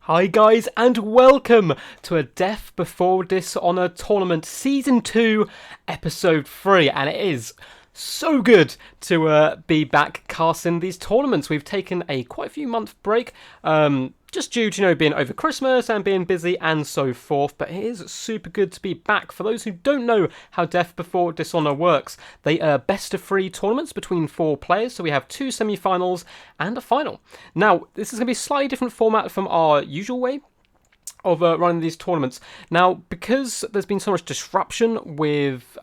Hi guys, and welcome to a Death Before Dishonour tournament Season 2, Episode 3, and it is so good to be back casting these tournaments. We've taken a quite a few month break, just due to being over Christmas and being busy and so forth, but it is super good to be back. For those who don't know how Death Before Dishonour works, they are best of 3 tournaments between 4 players, so we have 2 semi-finals and a final. Now, this is going to be a slightly different format from our usual way of running these tournaments. Now, because there's been so much disruption with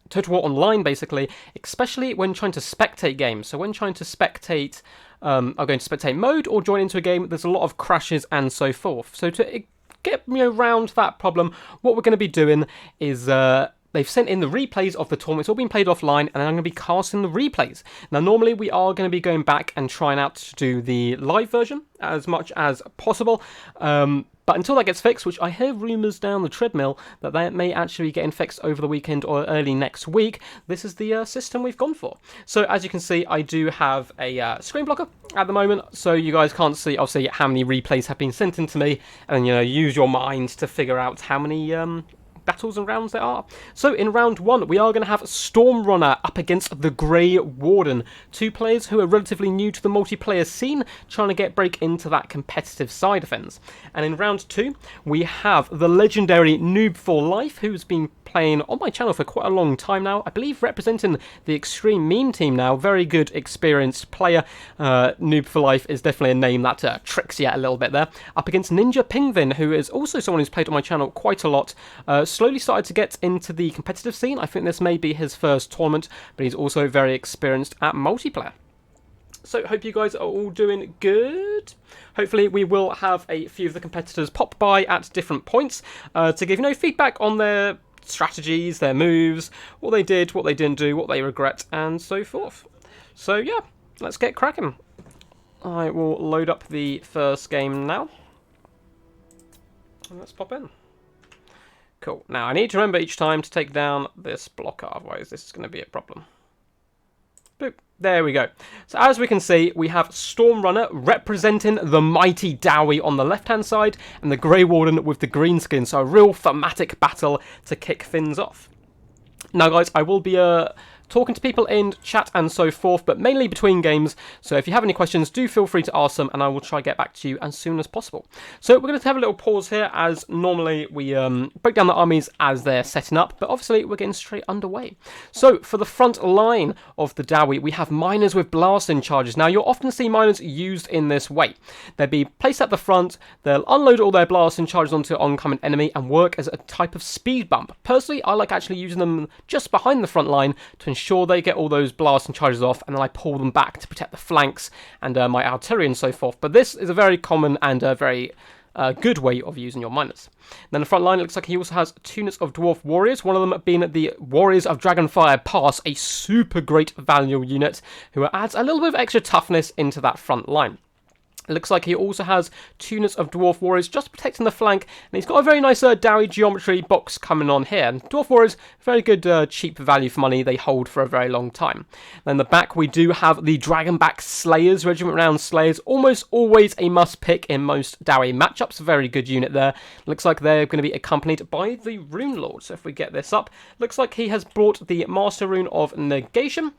Total War Online, basically, especially when trying to spectate games. So when trying to spectate, I'll go into spectate mode or join into a game, there's a lot of crashes and so forth. So to get around that problem, what we're going to be doing is they've sent in the replays of the tournament. It's all been played offline, and I'm going to be casting the replays. Now, normally we are going to be going back and trying out to do the live version as much as possible. But until that gets fixed, which I hear rumours down the treadmill that may actually be getting fixed over the weekend or early next week, this is the system we've gone for. So as you can see, I do have a screen blocker at the moment, so you guys can't see, obviously, how many replays have been sent in to me, and use your mind to figure out how many battles and rounds there are. So in round 1, we are going to have Stormrunner up against the Grey Warden. 2 players who are relatively new to the multiplayer scene, trying to break into that competitive side of things. And in round 2, we have the legendary Noob for Life, who's been playing on my channel for quite a long time now. I believe representing the Extreme Meme team now. Very good, experienced player. Noob for Life is definitely a name that tricks you a little bit there. Up against Ninja Pingvin, who is also someone who's played on my channel quite a lot. Slowly started to get into the competitive scene. I think this may be his first tournament, but he's also very experienced at multiplayer. So hope you guys are all doing good. Hopefully we will have a few of the competitors pop by at different points to give feedback on their strategies, their moves, what they did, what they didn't do, what they regret, and so forth. So yeah, let's get cracking. I will load up the first game now. And let's pop in. Cool. Now, I need to remember each time to take down this blocker, otherwise this is going to be a problem. Boop. There we go. So as we can see, we have Stormrunner representing the mighty Dowie on the left-hand side, and the Grey Warden with the green skin, so a real thematic battle to kick things off. Now, guys, I will be talking to people in chat and so forth, but mainly between games. So if you have any questions, do feel free to ask them, and I will try to get back to you as soon as possible. So we're going to have a little pause here, as normally we break down the armies as they're setting up, but obviously we're getting straight underway. So for the front line of the Dowie, we have miners with blasting charges. Now, you'll often see miners used in this way. They'll be placed at the front, they'll unload all their blasting charges onto an oncoming enemy and work as a type of speed bump. Personally, I like actually using them just behind the front line to ensure they get all those blasting charges off, and then I pull them back to protect the flanks and my artillery and so forth. But this is a very common and very good way of using your miners. Then the front line, it looks like he also has 2 units of Dwarf Warriors, one of them being the Warriors of Dragonfire Pass, a super great value unit who adds a little bit of extra toughness into that front line. It looks like he also has 2 units of Dwarf Warriors just protecting the flank, and he's got a very nice Dowie geometry box coming on here. And Dwarf Warriors, very good cheap value for money, they hold for a very long time. Then the back we do have the Dragonback Slayers, Regiment Renowned Slayers, almost always a must pick in most Dowie matchups, a very good unit there. Looks like they're going to be accompanied by the Rune Lord, so if we get this up, looks like he has brought the Master Rune of Negation.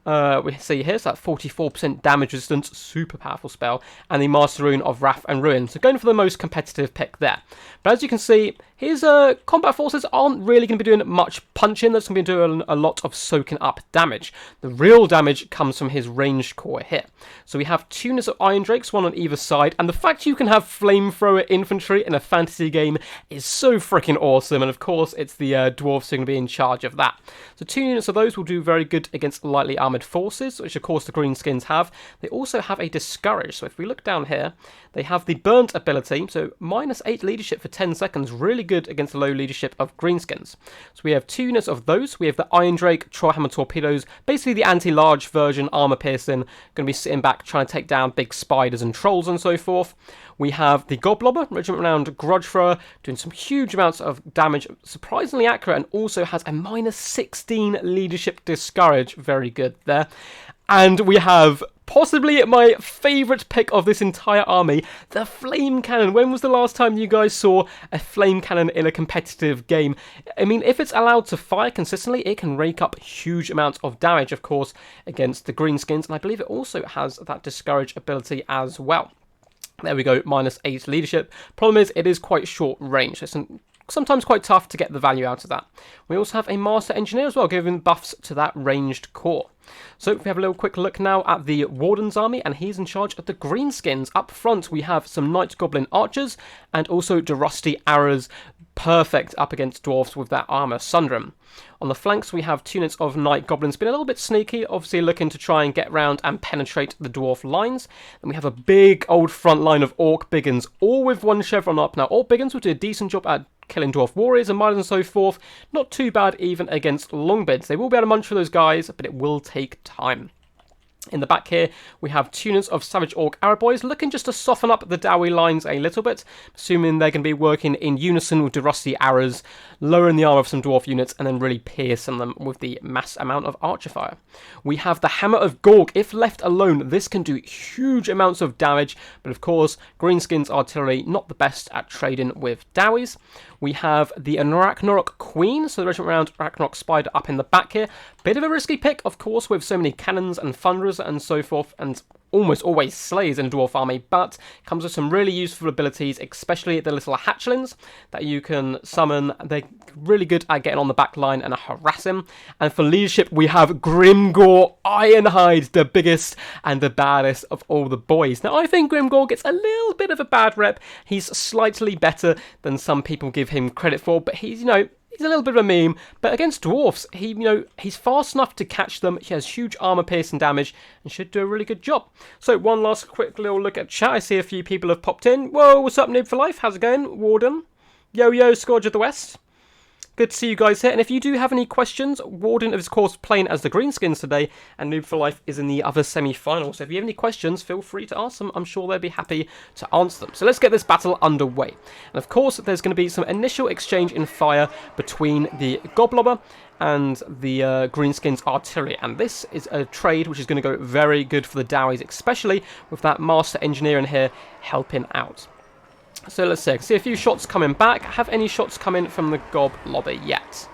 We see here, so that 44% damage resistance, super powerful spell, and the Master Rune of Wrath and Ruin. So going for the most competitive pick there. But as you can see, his combat forces aren't really going to be doing much punching. That's going to be doing a lot of soaking up damage. The real damage comes from his ranged core here. So we have 2 units of Iron Drakes, 1 on either side, and the fact you can have flamethrower infantry in a fantasy game is so freaking awesome. And of course, it's the dwarves who are going to be in charge of that. So 2 units of those will do very good against lightly armoured forces, which of course the greenskins have. They also have a Discourage. So if we look down here, they have the Burnt ability, so -8 leadership for 10 seconds, really good against the low leadership of greenskins. So we have 2 units of those. We have the Iron Drake Trollhammer torpedoes, basically the anti-large version, armor piercing, going to be sitting back trying to take down big spiders and trolls and so forth. We have the Goblobber, Regiment Renowned Grudge Thrower, doing some huge amounts of damage, surprisingly accurate, and also has a -16 leadership Discourage, very good there. And we have possibly my favourite pick of this entire army, the flame cannon. When was the last time you guys saw a flame cannon in a competitive game? I mean, if it's allowed to fire consistently, it can rake up huge amounts of damage, of course, against the greenskins, and I believe it also has that discourage ability as well. There we go, -8 leadership. Problem is, it is quite short range. It's sometimes quite tough to get the value out of that. We also have a Master Engineer as well, giving buffs to that ranged core. So if we have a little quick look now at the Warden's army, and he's in charge of the greenskins. Up front, we have some Night Goblin archers, and also Durusty arrows, perfect up against dwarves with that armor Sundrum. On the flanks, we have 2 units of Night Goblins, been a little bit sneaky, obviously looking to try and get round and penetrate the dwarf lines. And we have a big old front line of Orc Biggins, all with 1 chevron up. Now, Orc Biggins will do a decent job at killing dwarf warriors and miners and so forth. Not too bad even against longbeards. They will be able to munch for those guys, but it will take time. In the back here, we have 2 units of Savage Orc Arrow Boys, looking just to soften up the Dowie lines a little bit, assuming they're going to be working in unison with the Rusty Arrows, lowering the armor of some Dwarf units, and then really piercing them with the mass amount of Archer Fire. We have the Hammer of Gorg. If left alone, this can do huge amounts of damage, but of course, Greenskins Artillery not the best at trading with Dowies. We have the Ragnarok Queen, so the regiment around Ragnarok Spider up in the back here. Bit of a risky pick, of course, with so many cannons and thunderers and so forth, and almost always slays in a dwarf army, but comes with some really useful abilities, especially the little hatchlings that you can summon. They're really good at getting on the back line and harassing. And for leadership, we have Grimgor Ironhide, the biggest and the baddest of all the boys. Now, I think Grimgor gets a little bit of a bad rep. He's slightly better than some people give him credit for, but he's, he's a little bit of a meme, but against dwarfs, he's fast enough to catch them. He has huge armor piercing damage and should do a really good job. So one last quick little look at chat. I see a few people have popped in. Whoa, what's up, Noob for Life? How's it going? Warden. Yo, Scourge of the West. Good to see you guys here. And if you do have any questions, Warden is, of course, playing as the Greenskins today, and Noob for Life is in the other semi-final. So if you have any questions, feel free to ask them. I'm sure they'll be happy to answer them. So let's get this battle underway. And of course, there's going to be some initial exchange in fire between the Goblobber and the Greenskins Artillery. And this is a trade which is going to go very good for the Dowies, especially with that Master Engineer in here helping out. So let's see. I can see a few shots coming back. Have any shots come in from the Goblobber yet?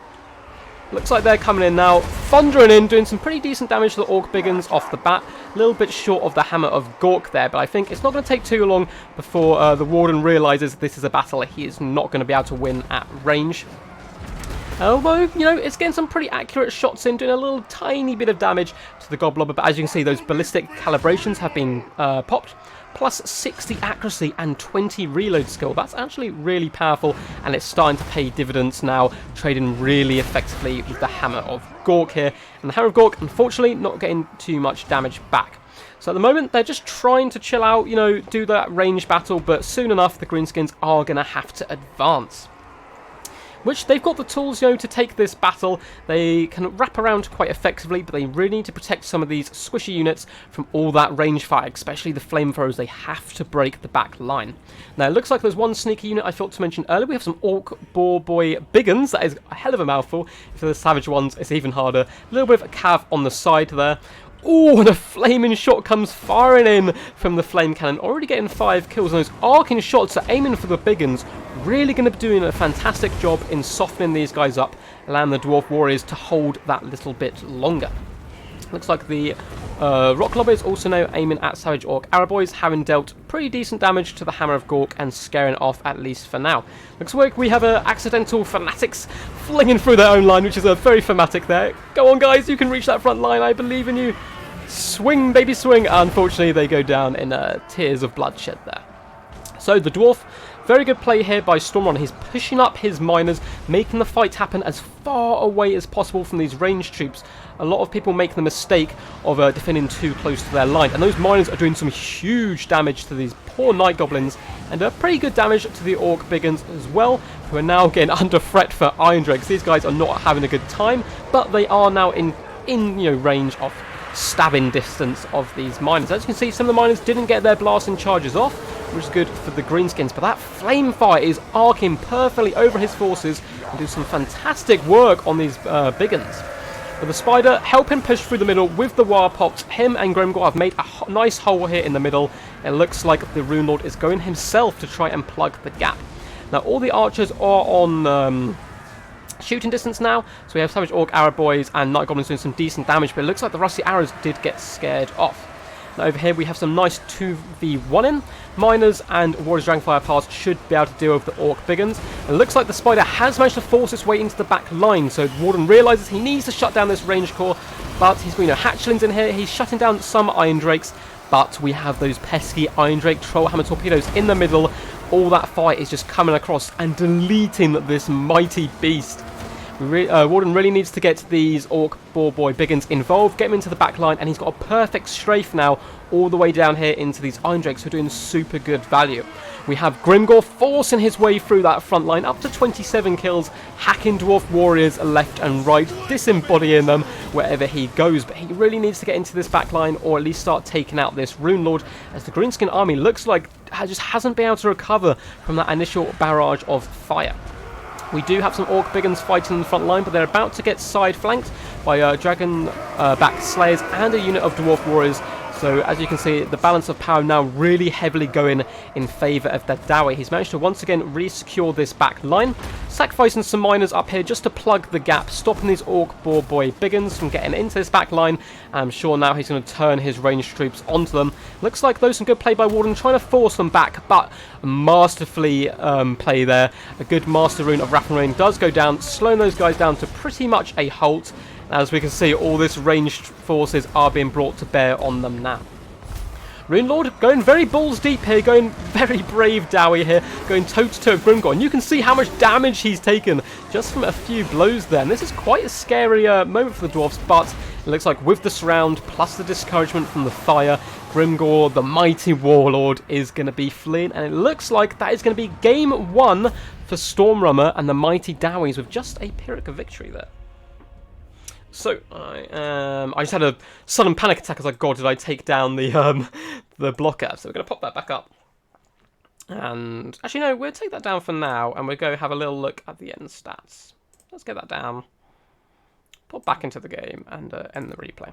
Looks like they're coming in now. Thundering in, doing some pretty decent damage to the Orc Biggins off the bat. A little bit short of the Hammer of Gork there, but I think it's not going to take too long before the Warden realises this is a battle he is not going to be able to win at range. Although, it's getting some pretty accurate shots in, doing a little tiny bit of damage to the Goblobber, but as you can see, those ballistic calibrations have been popped. Plus 60 accuracy and 20 reload skill. That's actually really powerful, and it's starting to pay dividends now, trading really effectively with the Hammer of Gork here. And the Hammer of Gork, unfortunately, not getting too much damage back. So at the moment, they're just trying to chill out, do that range battle, but soon enough, the Greenskins are going to have to advance. Which they've got the tools, to take this battle. They can wrap around quite effectively, but they really need to protect some of ththese squishy units from all that range fire, especially the flamethrowers. They have to break the back line. Now, it looks like there's one sneaky unit I forgot to mention earlier. We have some Orc Boar Boy Biggins. That is a hell of a mouthful. For the Savage ones, it's even harder. A little bit of a cav on the side there. Oh, and a flaming shot comes firing in from the flame cannon. Already getting 5 kills, and those arcing shots are aiming for the Biggins. Really going to be doing a fantastic job in softening these guys up, allowing the Dwarf Warriors to hold that little bit longer. Looks like the Rock Lobby is also now aiming at Savage Orc Arrow Boys, having dealt pretty decent damage to the Hammer of Gork and scaring off at least for now. Looks like we have accidental fanatics flinging through their own line, which is a very thematic there. Go on, guys, you can reach that front line. I believe in you. Swing, baby, swing. Unfortunately, they go down in tears of bloodshed there. So the Dwarf, very good play here by Stormrunner. He's pushing up his miners, making the fight happen as far away as possible from these ranged troops. A lot of people make the mistake of defending too close to their line, and those miners are doing some huge damage to these poor Night Goblins, and pretty good damage to the Orc Biggins as well, who are now getting under threat for Iron Dregs. These guys are not having a good time, but they are now in range of stabbing distance of these miners. As you can see, some of the miners didn't get their blasting charges off, which is good for the Greenskins, but that flame fire is arcing perfectly over his forces and do some fantastic work on these Biggins. But the Spider helping push through the middle with the wire pops. Him and Grimgor have made a nice hole here in the middle. It looks like the Rune Lord is going himself to try and plug the gap. Now all the archers are on shooting distance now, so we have Savage Orc, Arrow Boys and Night Goblins doing some decent damage, but it looks like the Rusty Arrows did get scared off. Now over here we have some nice 2v1 in. Miners and Warriors Dragonfire Pass should be able to deal with the Orc Biggins. It looks like the Spider has managed to force its way into the back line, so Warden realises he needs to shut down this range core, but he's got, hatchlings in here, he's shutting down some Iron Drakes, but we have those pesky Iron Drake Trollhammer torpedoes in the middle. All that fight is just coming across and deleting this mighty beast. Warden really needs to get these Orc Boar Boy Biggins involved, get him into the back line, and he's got a perfect strafe now all the way down here into these Iron Drakes who are doing super good value. We have Grimgor forcing his way through that front line, up to 27 kills, hacking Dwarf Warriors left and right, disembodying them wherever he goes. But he really needs to get into this back line, or at least start taking out this Rune Lord, as the Greenskin army looks like just hasn't been able to recover from that initial barrage of fire. We do have some Orc Biggins fighting in the front line, but they're about to get side flanked by dragon-backed Slayers and a unit of Dwarf Warriors. So as you can see, the balance of power now really heavily going in favour of the Dowie. He's managed to once again re-secure this back line, sacrificing some miners up here just to plug the gap, stopping these Orc Boar Boy Biggins from getting into this back line. I'm sure now he's going to turn his ranged troops onto them. Looks like there's some good play by Warden, trying to force them back, but masterfully play there. A good Master Rune of Wrath and Rain does go down, slowing those guys down to pretty much a halt. As we can see, all this ranged forces are being brought to bear on them now. Rune Lord going very balls deep here, going very brave Dowie here, going toe-to-toe with Grimgor. And you can see how much damage he's taken just from a few blows there. And this is quite a scary moment for the Dwarves, but it looks like with the surround, plus the discouragement from the fire, Grimgor, the mighty Warlord, is going to be fleeing. And it looks like that is going to be game one for Stormrunner and the mighty Dowies with just a Pyrrhic victory there. So I just had a sudden panic attack as God, did I take down the blocker? So we're going to pop that back up. And actually no, we'll take that down for now, and we'll go have a little look at the end stats. Let's get that down. Pop back into the game and end the replay.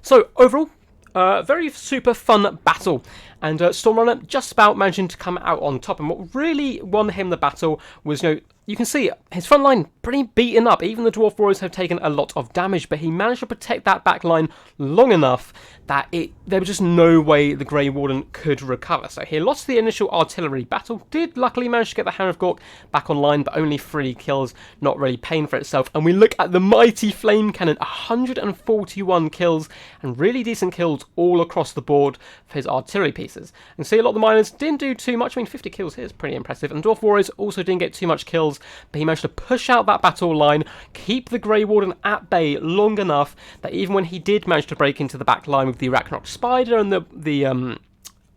So overall, very super fun battle, and Stormrunner just about managing to come out on top. And what really won him the battle was, you can see his front line pretty beaten up. Even the Dwarf Warriors have taken a lot of damage, but he managed to protect that back line long enough that there was just no way the Grey Warden could recover. So he lost the initial artillery battle, did luckily manage to get the Hammer of Gork back online, but only 3 kills, not really paying for itself. And we look at the mighty Flame Cannon, 141 kills, and really decent kills all across the board for his artillery pieces. And see, a lot of the miners didn't do too much. I mean, 50 kills here is pretty impressive. And Dwarf Warriors also didn't get too much kills, but he managed to push out that battle line, keep the Grey Warden at bay long enough that even when he did manage to break into the back line with the Arachnarok Spider and the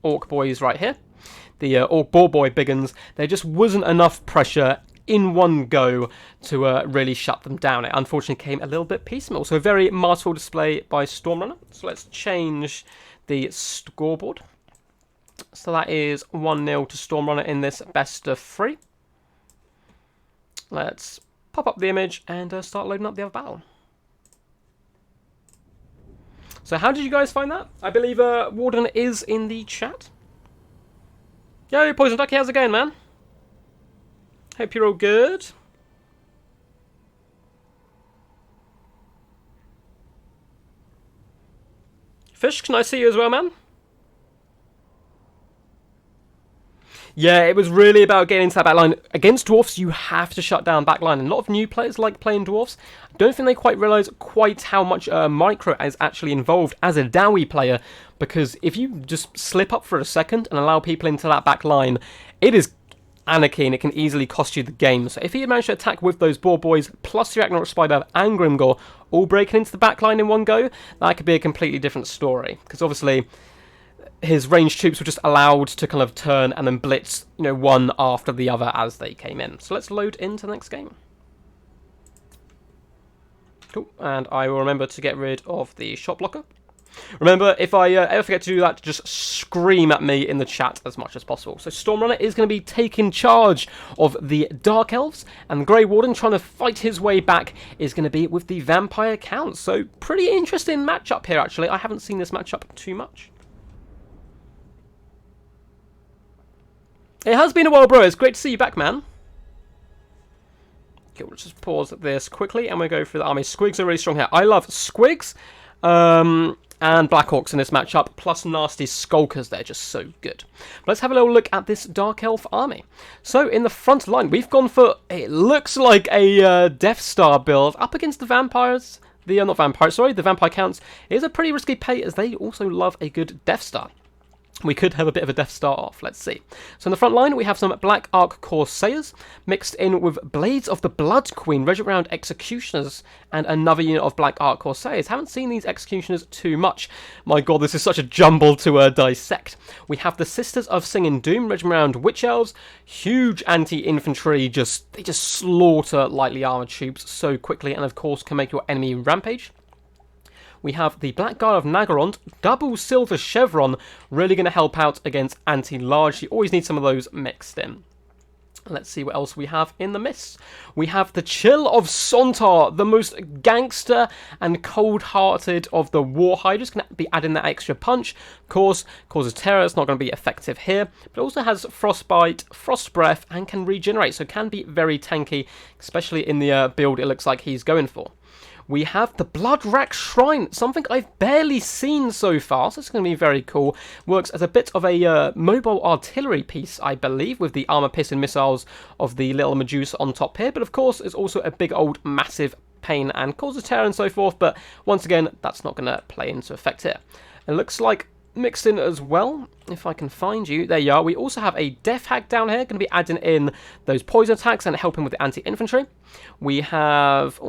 Orc Boys right here, the Orc Boar Boy Biggins, there just wasn't enough pressure in one go to really shut them down. It unfortunately came a little bit piecemeal. So a very masterful display by Stormrunner. So let's change the scoreboard. So that is 1-0 to Stormrunner in this best of 3. Let's pop up the image and start loading up the other battle. So how did you guys find that? I believe Warden is in the chat. Yo, Poison Ducky, how's it going, man? Hope you're all good. Fish, can I see you as well, man? Yeah, it was really about getting into that backline. Against Dwarfs, you have to shut down backline. And a lot of new players like playing Dwarfs. I don't think they quite realise quite how much micro is actually involved as a Dowie player. Because if you just slip up for a second and allow people into that backline, it is anarchy and it can easily cost you the game. So if he had managed to attack with those Boar Boys, plus the Arachnarok Spider and Grimgor, all breaking into the backline in one go, that could be a completely different story. Because obviously his ranged troops were just allowed to kind of turn and then blitz, one after the other as they came in. So let's load into the next game. Cool, and I will remember to get rid of the shot blocker. Remember, if I ever forget to do that, just scream at me in the chat as much as possible. So Stormrunner is going to be taking charge of the Dark Elves, and the Grey Warden trying to fight his way back is going to be with the Vampire Counts. So pretty interesting matchup here, actually. I haven't seen this matchup too much. It has been a while, bro. It's great to see you back, man. Okay, we'll just pause this quickly, and we'll go through the army. Squigs are really strong here. I love Squigs and Blackhawks in this matchup, plus nasty Skulkers. They're just so good. But let's have a little look at this Dark Elf army. So, in the front line, we've gone for, it looks like a Death Star build up against the Vampires. The Vampire Counts. It is a pretty risky pay, as they also love a good Death Star. We could have a bit of a Death Star off, let's see. So in the front line, we have some Black Ark Corsairs, mixed in with Blades of the Blood Queen, Regiment Round Executioners, and another unit of Black Ark Corsairs. Haven't seen these Executioners too much. My god, this is such a jumble to dissect. We have the Sisters of Singing Doom, Regiment Round Witch Elves, huge anti-infantry, they just slaughter lightly armoured troops so quickly, and of course can make your enemy rampage. We have the Black Guard of Nagorond, double silver chevron, really going to help out against anti-large. You always need some of those mixed in. Let's see what else we have in the mists. We have the Chill of Sontar, the most gangster and cold-hearted of the Warhide. Just going to be adding that extra punch. Of course, causes terror. It's not going to be effective here. But it also has Frostbite, Frost Breath, and can regenerate. So can be very tanky, especially in the build it looks like he's going for. We have the Blood Rack Shrine, something I've barely seen so far, so it's going to be very cool. Works as a bit of a mobile artillery piece, I believe, with the armor-piercing missiles of the little Medusa on top here, but of course it's also a big old massive pain and causes terror and so forth, but once again, that's not going to play into effect here. It looks like mixed in as well, if I can find you, there you are. We also have a Death Hack down here, going to be adding in those poison attacks and helping with the anti-infantry. We have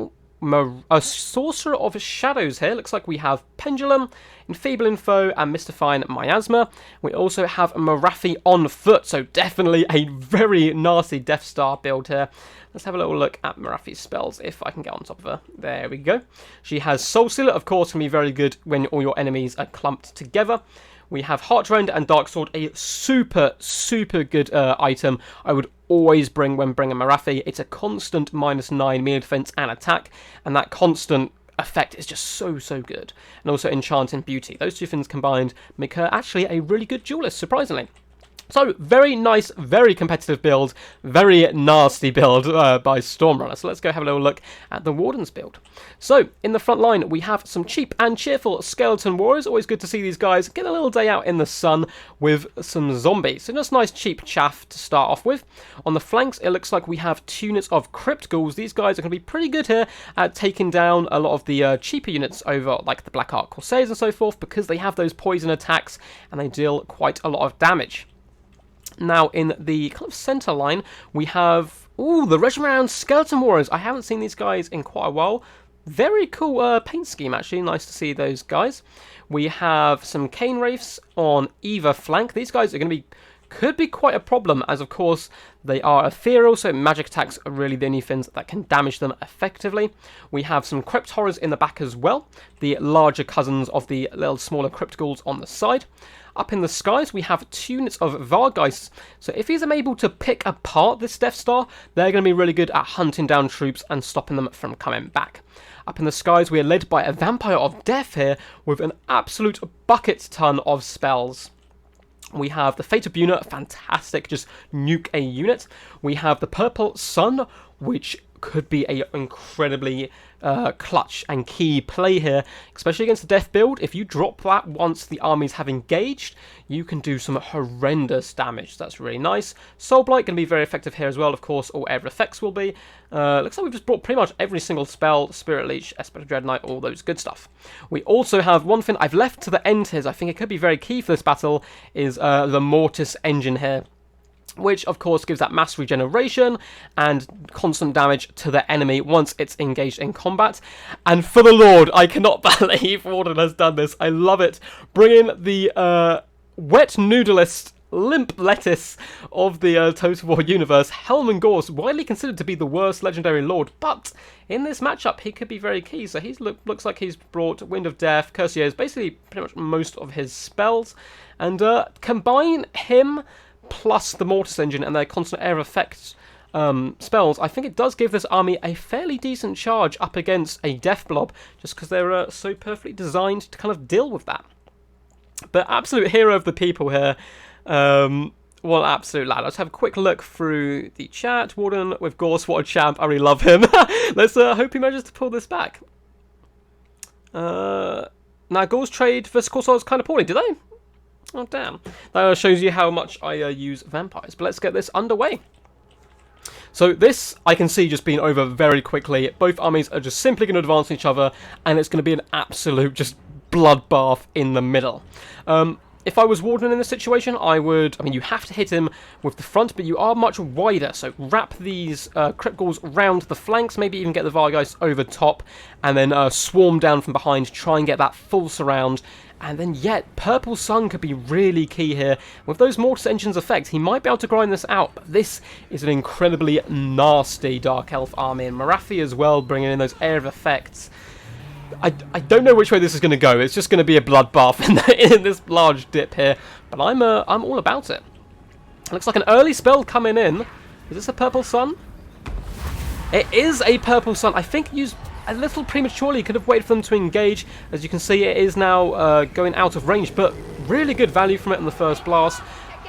a Sorcerer of Shadows here. Looks like we have Pendulum, Enfeebling Foe, and Mystifying Miasma. We also have Marathi on foot, so definitely a very nasty Death Star build here. Let's have a little look at Marathi's spells, if I can get on top of her. There we go. She has Soul Sealer, of course, can be very good when all your enemies are clumped together. We have Heartrend and Dark Sword, a super, super good item. I would always bring when bringing Marathi. It's a constant -9 melee defense and attack, and that constant effect is just so, so good. And also Enchanting Beauty. Those two things combined make her actually a really good duelist, surprisingly. So, very nice, very competitive build, very nasty build by Stormrunner. So let's go have a little look at the Warden's build. So, in the front line, we have some cheap and cheerful Skeleton Warriors. Always good to see these guys get a little day out in the sun with some zombies. So just nice cheap chaff to start off with. On the flanks, it looks like we have 2 units of Crypt Ghouls. These guys are going to be pretty good here at taking down a lot of the cheaper units over, like the Black Ark Corsairs and so forth, because they have those poison attacks and they deal quite a lot of damage. Now, in the kind of centre line, we have, the Regiment Round Skeleton Warriors. I haven't seen these guys in quite a while. Very cool paint scheme, actually. Nice to see those guys. We have some Cane Wraiths on either flank. These guys are going to could be quite a problem, as of course they are ethereal, so magic attacks are really the only things that can damage them effectively. We have some Crypt Horrors in the back as well, the larger cousins of the little smaller Crypt Ghouls on the side. Up in the skies, we have 2 units of Vargheists. So if he's able to pick apart this Death Star, they're going to be really good at hunting down troops and stopping them from coming back. Up in the skies, we are led by a Vampire of Death here with an absolute bucket ton of spells. We have the Fate of Buna, fantastic, just nuke a unit. We have the Purple Sun, which could be a incredibly clutch and key play here, especially against the death build. If you drop that once the armies have engaged, you can do some horrendous damage. That's really nice. Soulblight going to be very effective here as well. Of course, all air effects will be. Looks like we've just brought pretty much every single spell, Spirit Leech, Esper Dread Knight, all those good stuff. We also have one thing I've left to the end here, I think it could be very key for this battle, is the Mortis engine here, which of course gives that mass regeneration and constant damage to the enemy once it's engaged in combat. And for the Lord, I cannot believe Warden has done this. I love it. Bring in the Wet Noodleist limp lettuce of the Total War universe, Helman Gorse, widely considered to be the worst legendary lord, but in this matchup he could be very key. So he looks like he's brought Wind of Death, Cursiers, basically pretty much most of his spells, and combine him plus the Mortis Engine and their constant air effects spells, I think it does give this army a fairly decent charge up against a Death Blob, just because they're so perfectly designed to kind of deal with that. But absolute hero of the people here. Well, absolute lad. Let's have a quick look through the chat. Warden with Gorse, what a champ. I really love him. Let's hope he manages to pull this back. Now, Gorse trade versus Corsairs kind of poorly, do they? Oh, damn. That shows you how much I use vampires. But let's get this underway. So this, I can see just being over very quickly. Both armies are just simply going to advance each other, and it's going to be an absolute just bloodbath in the middle. If I was Warden in this situation, I mean, you have to hit him with the front, but you are much wider, so wrap these Crypt Ghouls round the flanks, maybe even get the Vargeist over top, and then swarm down from behind, try and get that full surround. And then, Purple Sun could be really key here. With those Mortis Engines effect, he might be able to grind this out, but this is an incredibly nasty Dark Elf army, and Marathi as well, bringing in those air of effects. I don't know which way this is going to go. It's just going to be a bloodbath in this large dip here, but I'm all about it. Looks like an early spell coming in. Is this a Purple Sun? It is a Purple Sun. I think used a little prematurely. Could have waited for them to engage. As you can see, it is now going out of range, but really good value from it in the first blast.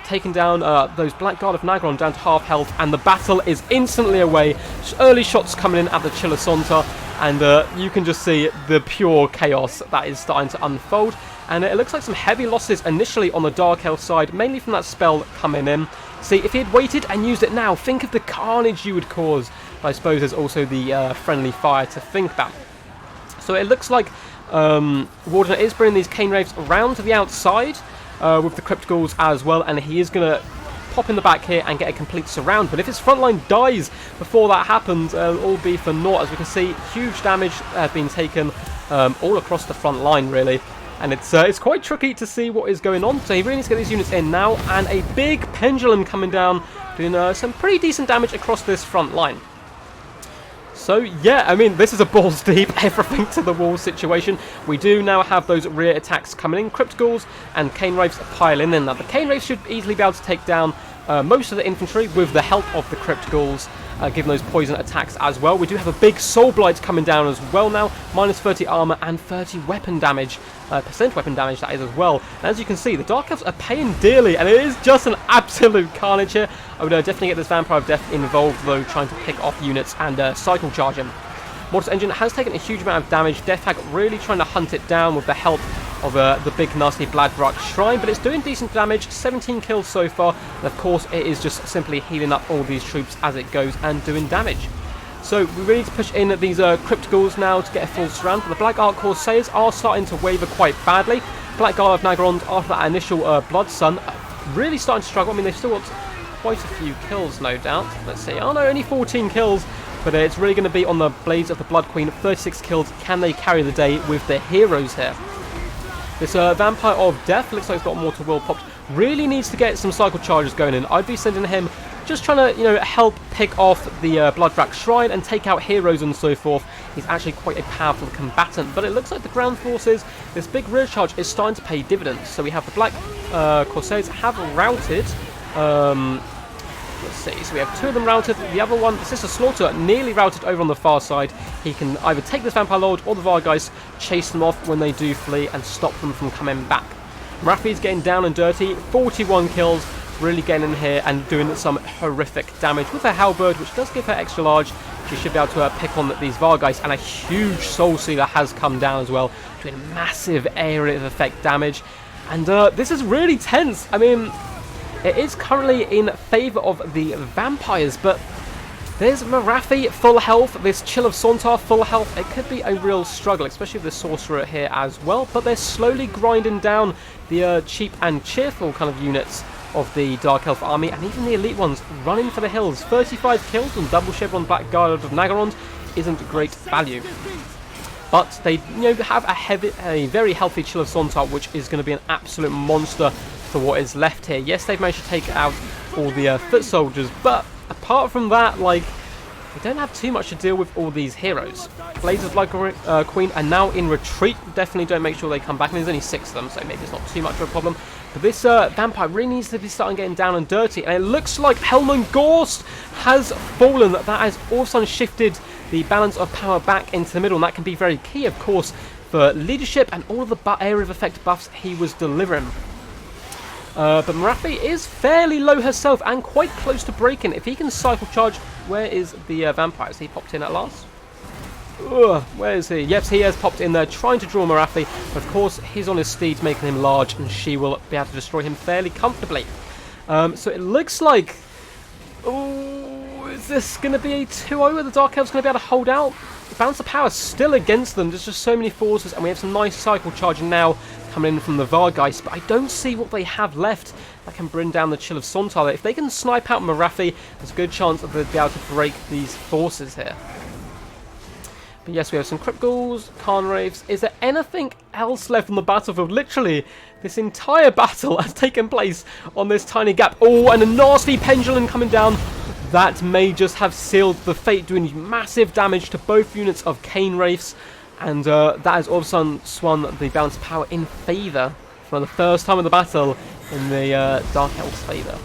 Taking down those Blackguard of Nagron down to half health, and the battle is instantly away. Early shots coming in at the Chilasonta, and you can just see the pure chaos that is starting to unfold. And it looks like some heavy losses initially on the Dark Elf side, mainly from that spell coming in. See, if he had waited and used it now, think of the carnage you would cause. But I suppose there's also the friendly fire to think about. So it looks like Warden is bringing these Cane Wraiths around to the outside, with the Crypt Ghouls as well, and he is going to pop in the back here and get a complete surround. But if his front line dies before that happens, it'll all be for naught. As we can see, huge damage being taken all across the front line, really. And it's quite tricky to see what is going on. So he really needs to get these units in now, and a big pendulum coming down, doing some pretty decent damage across this front line. So, yeah, I mean, this is a balls deep, everything to the wall situation. We do now have those rear attacks coming in. Crypt Ghouls and Cane Wraiths piling in. Now, the Cane Wraiths should easily be able to take down most of the infantry with the help of the Crypt Ghouls, giving those poison attacks as well. We do have a big Soul Blight coming down as well now. Minus 30 armor and 30 weapon damage. Percent weapon damage, that is, as well. And as you can see, the Dark Elves are paying dearly, and it is just an absolute carnage here. I would definitely get this Vampire of Death involved, though, trying to pick off units and cycle charge him. Mortis Engine has taken a huge amount of damage. Death Hag really trying to hunt it down with the help of the big nasty Bladbrock Shrine, but it's doing decent damage. 17 kills so far, and of course it is just simply healing up all these troops as it goes and doing damage. So we really need to push in these Crypt Ghouls now to get a full surround, but the Black Ark Corsairs are starting to waver quite badly. Blackguard of Nagron, after that initial Blood Sun, really starting to struggle. I mean, they've still got quite a few kills, no doubt. Let's see. Oh no, only 14 kills. But it's really going to be on the Blades of the Blood Queen. 36 kills. Can they carry the day with their heroes here? This Vampire of Death looks like it's got Mortal Will popped. Really needs to get some cycle charges going in. I'd be sending him just trying to, help pick off the Bloodbrack Shrine and take out heroes and so forth. He's actually quite a powerful combatant. But it looks like the ground forces, this big rear charge is starting to pay dividends. So we have the Black Corsairs have routed. Let's see, so we have two of them routed. The other one, Sister Slaughter, nearly routed over on the far side. He can either take this Vampire Lord or the Vargeist, chase them off when they do flee and stop them from coming back. Marafi's getting down and dirty, 41 kills, really getting in here and doing some horrific damage with her Halberd, which does give her extra large. She should be able to pick on these Vargeist, and a huge Soul Sealer has come down as well, doing massive area of effect damage. And this is really tense. I mean, it is currently in favour of the Vampires, but there's Marathi full health, this Chill of Sontar full health. It could be a real struggle, especially with the Sorcerer here as well, but they're slowly grinding down the cheap and cheerful kind of units of the Dark Elf army, and even the elite ones running for the hills. 35 kills on Double Chevron Blackguard of Nagorond isn't great value. But they have a very healthy Chill of Sontar, which is going to be an absolute monster for what is left here. Yes, they've managed to take out all the foot soldiers, but apart from that, like, they don't have too much to deal with all these heroes. Blades of Blood Queen are now in retreat. Definitely don't make sure they come back. I mean, there's only 6 of them, so maybe it's not too much of a problem. But this vampire really needs to be starting getting down and dirty. And it looks like Helmengorst has fallen. That has all of a sudden shifted the balance of power back into the middle. And that can be very key, of course, for leadership and all of the area of effect buffs he was delivering. But Marathi is fairly low herself and quite close to breaking. If he can cycle charge, where is the vampire? Has he popped in at last? Ugh, where is he? Yes, he has popped in there, trying to draw Marathi. Of course, he's on his steed, making him large, and she will be able to destroy him fairly comfortably. So it looks like... Oh, is this going to be a 2-0? The Dark Elves going to be able to hold out? The balance of power still against them. There's just so many forces, and we have some nice cycle charging now coming in from the Vargeist, but I don't see what they have left that can bring down the Chill of Sontar. If they can snipe out Marathi, there's a good chance that they'll be able to break these forces here. But yes, we have some Crypt Ghouls, Khan Wraiths. Is there anything else left on the battlefield? Literally, this entire battle has taken place on this tiny gap. Oh, and a nasty pendulum coming down. That may just have sealed the fate, doing massive damage to both units of Kane Wraiths. And that has all of a sudden swung the balance of power in favour for the first time in the battle in the Dark Elves' favour.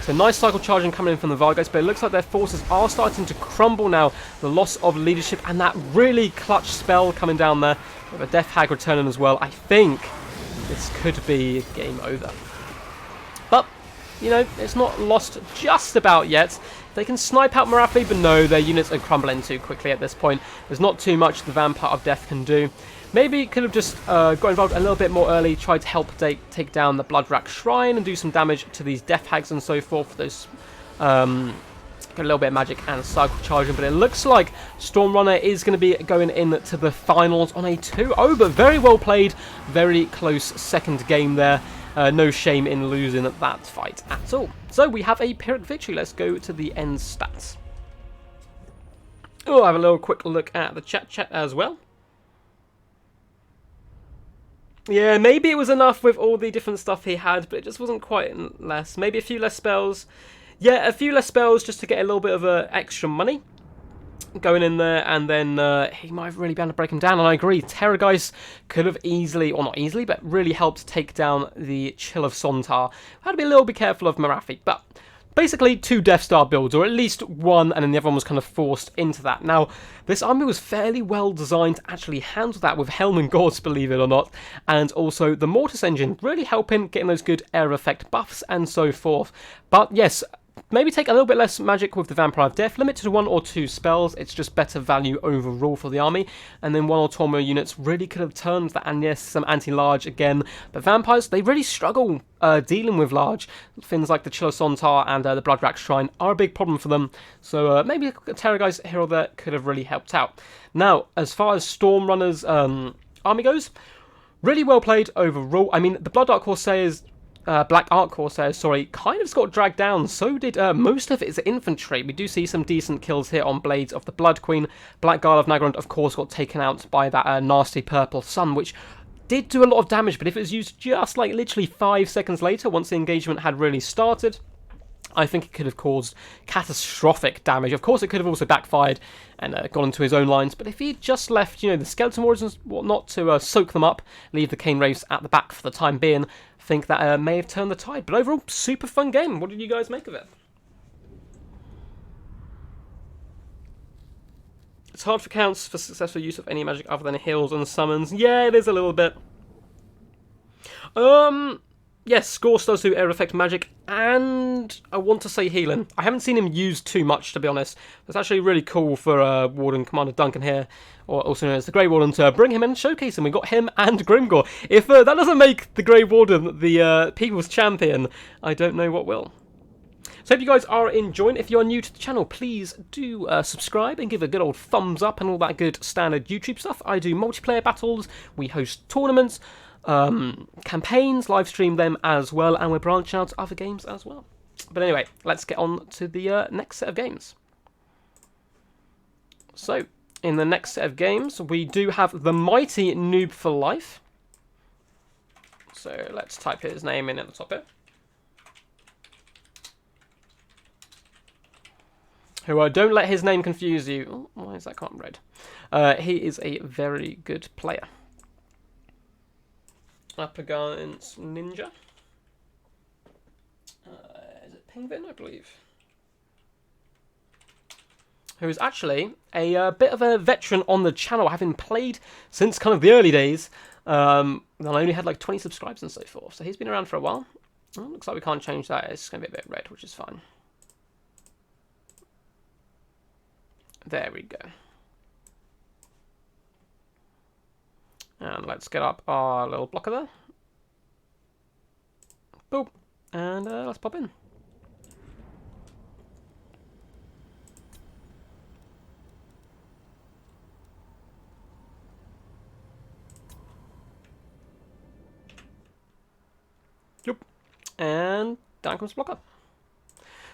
So nice cycle charging coming in from the Vargeist, but it looks like their forces are starting to crumble now. The loss of leadership and that really clutch spell coming down there with a Death Hag returning as well. I think this could be game over. But, you know, it's not lost just about yet. They can snipe out Marathi, but no, their units are crumbling too quickly at this point. There's not too much the Vampire of Death can do. Maybe could have just got involved a little bit more early, tried to help take down the Bloodrack Shrine and do some damage to these Death Hags and so forth. Those got a little bit of magic and cycle charging, but it looks like Stormrunner is going to be going into the finals on a 2-0, but very well played, very close second game there. No shame in losing that fight at all. So we have a Pyrrhic victory. Let's go to the end stats. Oh, have a little quick look at the chat as well. Yeah, maybe it was enough with all the different stuff he had, but it just wasn't quite less. Maybe a few less spells. Yeah, a few less spells just to get a little bit of extra money going in there, and then he might have really been able to break him down. And I agree, Terrorgeist could have easily, or not easily, but really helped take down the Chill of Sontar. Had to be a little bit careful of Marathi, but basically 2 Death Star builds, or at least one, and then the other one was kind of forced into that. Now, this army was fairly well designed to actually handle that with Helmengorst, believe it or not, and also the Mortis engine really helping getting those good air effect buffs and so forth. But yes, maybe take a little bit less magic with the Vampire of Death, limit to 1 or 2 spells, it's just better value overall for the army, and then 1 or 2 more units really could have turned that, and yes, some anti-large again, but vampires, they really struggle dealing with large. Things like the Chill of Sontar and the Bloodrack Shrine are a big problem for them, so maybe a Terrorgeist here or there could have really helped out. Now, as far as Stormrunner's army goes, really well played overall. I mean, the Blood Arc Corsairs, Black Arc Corsairs, sorry, kind of got dragged down. So did most of its infantry. We do see some decent kills here on Blades of the Blood Queen. Black Guard of Nagrand, of course, got taken out by that nasty purple sun, which did do a lot of damage, but if it was used just like literally 5 seconds later, once the engagement had really started, I think it could have caused catastrophic damage. Of course, it could have also backfired and gone into his own lines, but if he just left, you know, the Skeleton Warriors and whatnot to soak them up, leave the Kane Wraiths at the back for the time being, I think that may have turned the tide. But overall, super fun game. What did you guys make of it? It's hard for counts for successful use of any magic other than heals and summons. Yeah, it is a little bit. Yes, Scorch does do air effect magic, and I want to say healing. I haven't seen him used too much, to be honest. That's actually really cool for Warden Commander Duncan here, or also known as the Grey Warden, to bring him in and showcase him. We got him and Grimgor. If that doesn't make the Grey Warden the People's Champion, I don't know what will. So hope you guys are enjoying. If you are new to the channel, please do subscribe and give a good old thumbs up and all that good standard YouTube stuff. I do multiplayer battles, we host tournaments, campaigns, live stream them as well, and we're branching out to other games as well. But anyway, let's get on to the next set of games. So, in the next set of games, we do have the Mighty Noob for Life. So let's type his name in at the top here. Who don't let his name confuse you. Oh, why is that can't read? He is a very good player. Up against Ninja. Is it Penguin, I believe? Who is actually a bit of a veteran on the channel, having played since kind of the early days. And I only had like 20 subscribers and so forth. So he's been around for a while. Well, looks like we can't change that. It's going to be a bit red, which is fine. There we go. And let's get up our little blocker there. Boop. And let's pop in. Yep. And down comes blocker.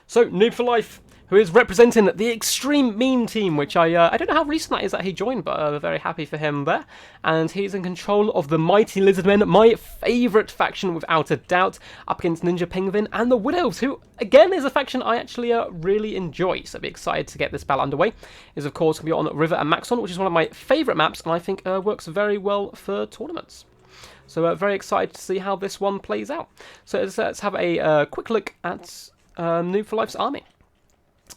So, Noob for Life, who is representing the Extreme Mean team, which I don't know how recent that is that he joined, but we're very happy for him there. And he's in control of the Mighty Lizardmen, my favourite faction without a doubt, up against Ninja Penguin and the Wood Elves, who, again, is a faction I actually really enjoy. So I'll be excited to get this battle underway. Is, of course, going to be on River and Maxon, which is one of my favourite maps, and I think works very well for tournaments. So very excited to see how this one plays out. So let's have a quick look at Noob for Life's army.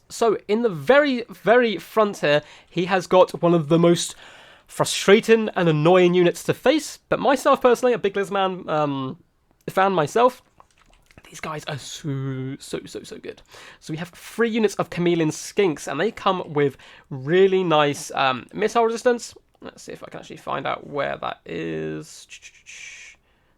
So in the very, very front here, he has got one of the most frustrating and annoying units to face. But myself personally, a big Lizman fan myself, these guys are so good. So we have 3 units of Chameleon Skinks, and they come with really nice missile resistance. Let's see if I can actually find out where that is.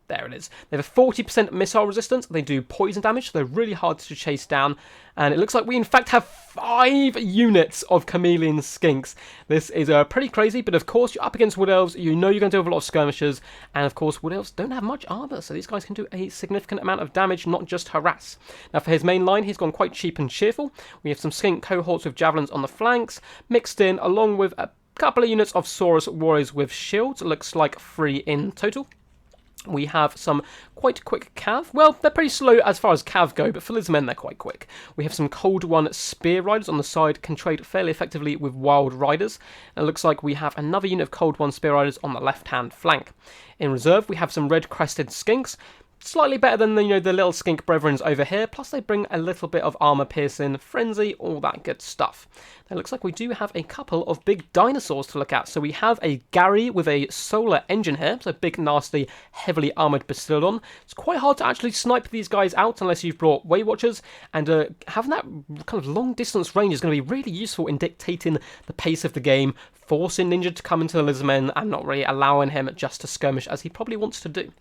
There it is. They have a 40% missile resistance. They do poison damage, so they're really hard to chase down. And it looks like we, in fact, have 5 units of Chameleon Skinks. This is pretty crazy, but of course, you're up against Wood Elves. You know you're going to do a lot of skirmishers. And of course, Wood Elves don't have much armor, so these guys can do a significant amount of damage, not just harass. Now, for his main line, he's gone quite cheap and cheerful. We have some Skink cohorts with javelins on the flanks, mixed in, along with a couple of units of Saurus warriors with shields. It looks like 3 in total. We have some quite quick cav. Well, they're pretty slow as far as cav go, but for Lizmen, they're quite quick. We have some Cold One Spear Riders on the side, can trade fairly effectively with Wild Riders. And it looks like we have another unit of Cold One Spear Riders on the left-hand flank. In reserve, we have some Red Crested Skinks. Slightly better than the little skink brethrens over here, plus they bring a little bit of armor piercing, frenzy, all that good stuff. Now, it looks like we do have a couple of big dinosaurs to look at. So we have a Gary with a solar engine here, so big, nasty, heavily armored Bastiladon. It's quite hard to actually snipe these guys out unless you've brought Way Watchers, and having that kind of long distance range is going to be really useful in dictating the pace of the game, forcing Ninja to come into the Lizardmen and not really allowing him just to skirmish as he probably wants to do.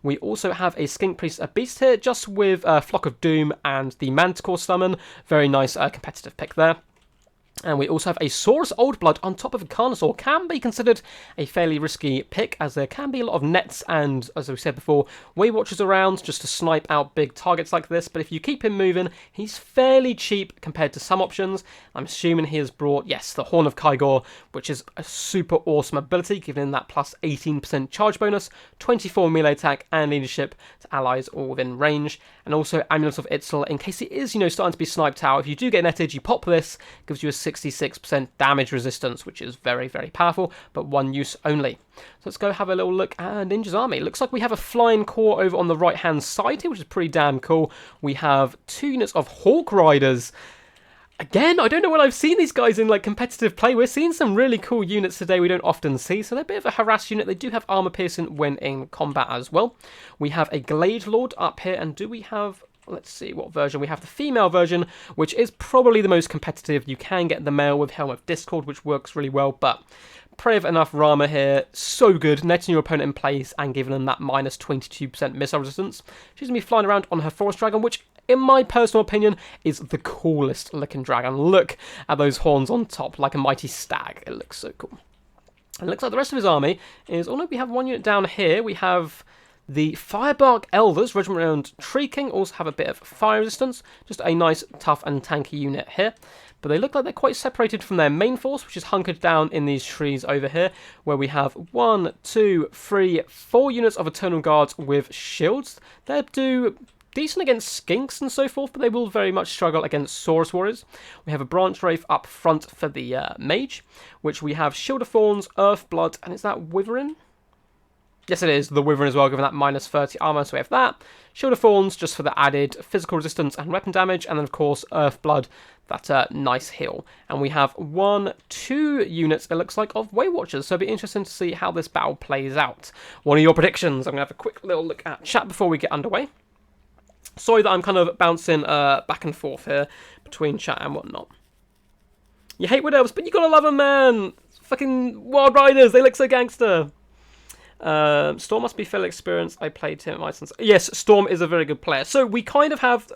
We also have a Skink Priest, a Beast here, just with Flock of Doom and the Manticore Summon. Very nice competitive pick there. And we also have a Saurus Old Blood on top of a Carnosaur. Can be considered a fairly risky pick, as there can be a lot of nets and, as we said before, Way Watchers around just to snipe out big targets like this. But if you keep him moving, he's fairly cheap compared to some options. I'm assuming he has brought, yes, the Horn of Kygor, which is a super awesome ability, giving him that plus 18% charge bonus, 24 melee attack and leadership to allies all within range. And also Amulet of Itzel, in case he is, starting to be sniped out. If you do get netted, you pop this, gives you a 66% damage resistance, which is very, very powerful, but one use only. So let's go have a little look at Ninja's army. It looks like we have a Flying Corps over on the right-hand side here, which is pretty damn cool. We have 2 units of Hawk Riders. Again, I don't know when I've seen these guys in competitive play. We're seeing some really cool units today we don't often see. So they're a bit of a harass unit. They do have armor piercing when in combat as well. We have a Glade Lord up here, and do we have... Let's see what version. We have the female version, which is probably the most competitive. You can get the male with Helm of Discord, which works really well, but pray of enough Rama here. So good, netting your opponent in place and giving them that minus 22% missile resistance. She's going to be flying around on her Forest Dragon, which, in my personal opinion, is the coolest looking dragon. Look at those horns on top, like a mighty stag. It looks so cool. And it looks like the rest of his army is... Oh no, we have one unit down here. We have... The Firebark Elders, Regiment Renowned Tree King, also have a bit of fire resistance. Just a nice, tough and tanky unit here. But they look like they're quite separated from their main force, which is hunkered down in these trees over here, where we have 1, 2, 3, 4 units of Eternal Guards with shields. They do decent against skinks and so forth, but they will very much struggle against Saurus Warriors. We have a Branch Wraith up front for the Mage, which we have Shield of Thorns, Earth Blood, and is that Wyvern? Yes, it is, the Wyvern as well, given that minus 30 armor, so we have that. Shield of Thorns, just for the added physical resistance and weapon damage, and then, of course, Earth Blood, that's a nice heal. And we have 1, 2 units, it looks like, of Way Watchers, so it'll be interesting to see how this battle plays out. What are your predictions? I'm going to have a quick little look at chat before we get underway. Sorry that I'm kind of bouncing back and forth here between chat and whatnot. You hate Wood Elves, but you gotta love them, man! Fucking Wild Riders, they look so gangster! Storm must be fairly experienced. I played him at my son's. Yes, Storm is a very good player. So we kind of have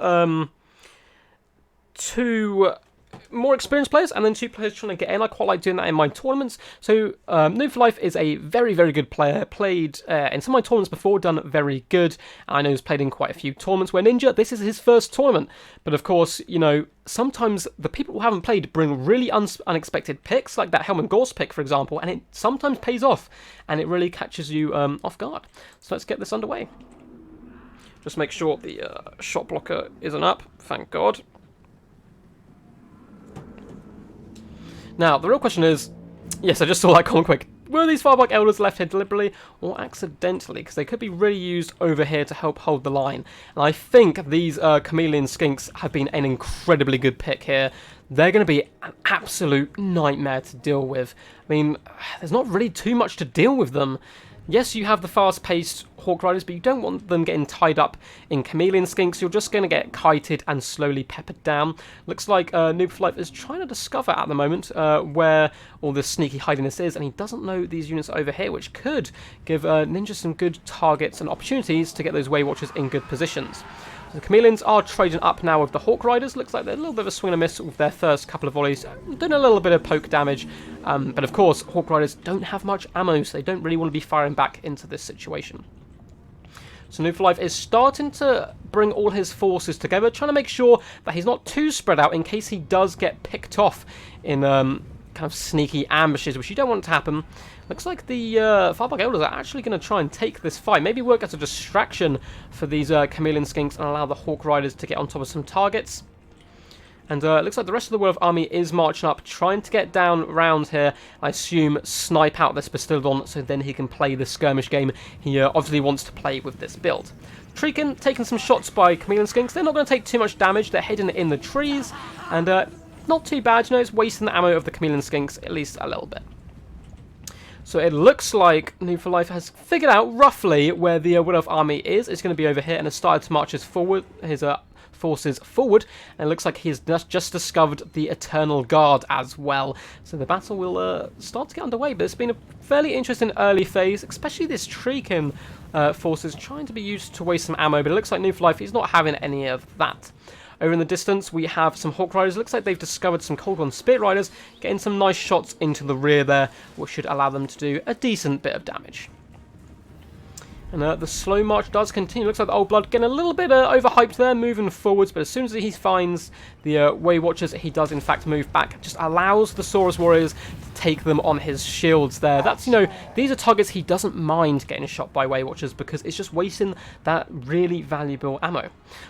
2 more experienced players and then 2 players trying to get in. I quite like doing that in my tournaments. So Noob for Life is a very, very good player. Played in some of my tournaments before, done very good. I know he's played in quite a few tournaments. Where Ninja, this is his first tournament. But of course, you know, sometimes the people who haven't played bring really unexpected picks, like that Helm and Gorse pick, for example, and it sometimes pays off, and it really catches you off guard. So let's get this underway. Just make sure the shot blocker isn't up, thank God. Now, the real question is, yes, I just saw that comment quick. Were these Firebark Elders left here deliberately or accidentally? Because they could be really used over here to help hold the line. And I think these Chameleon Skinks have been an incredibly good pick here. They're going to be an absolute nightmare to deal with. I mean, there's not really too much to deal with them. Yes, you have the fast-paced Hawk Riders, but you don't want them getting tied up in Chameleon Skinks. You're just going to get kited and slowly peppered down. Looks like Noob for Life is trying to discover at the moment where all this sneaky hidiness is, and he doesn't know these units over here, which could give Ninja some good targets and opportunities to get those Way Watchers in good positions. The Chameleons are trading up now with the Hawk Riders. Looks like they're a little bit of a swing and a miss with their first couple of volleys, doing a little bit of poke damage. But of course, Hawk Riders don't have much ammo, so they don't really want to be firing back into this situation. So Noob for Life is starting to bring all his forces together, trying to make sure that he's not too spread out in case he does get picked off in kind of sneaky ambushes, which you don't want to happen. Looks like the Firebark Elders are actually going to try and take this fight. Maybe work as a distraction for these Chameleon Skinks and allow the Hawk Riders to get on top of some targets. And it looks like the rest of the World Army is marching up, trying to get down round here. I assume snipe out this Bastildon so then he can play the skirmish game he obviously wants to play with this build. Treekin taking some shots by Chameleon Skinks. They're not going to take too much damage. They're hidden in the trees. And not too bad, you know, it's wasting the ammo of the Chameleon Skinks at least a little bit. So it looks like Noob for Life has figured out roughly where the Wood Elf army is. It's going to be over here and has started to march his forces forward. And it looks like he's just discovered the Eternal Guard as well. So the battle will start to get underway. But it's been a fairly interesting early phase, especially this Treekin forces trying to be used to waste some ammo. But it looks like Noob for Life is not having any of that. Over in the distance, we have some Hawk Riders. Looks like they've discovered some Cold One Spirit Riders, getting some nice shots into the rear there, which should allow them to do a decent bit of damage. And the slow march does continue. Looks like the Old Blood getting a little bit overhyped there, moving forwards, but as soon as he finds the Way Watchers, he does in fact move back. Just allows the Saurus Warriors to take them on his shields there. That's, you know, these are targets he doesn't mind getting shot by Way Watchers because it's just wasting that really valuable ammo. So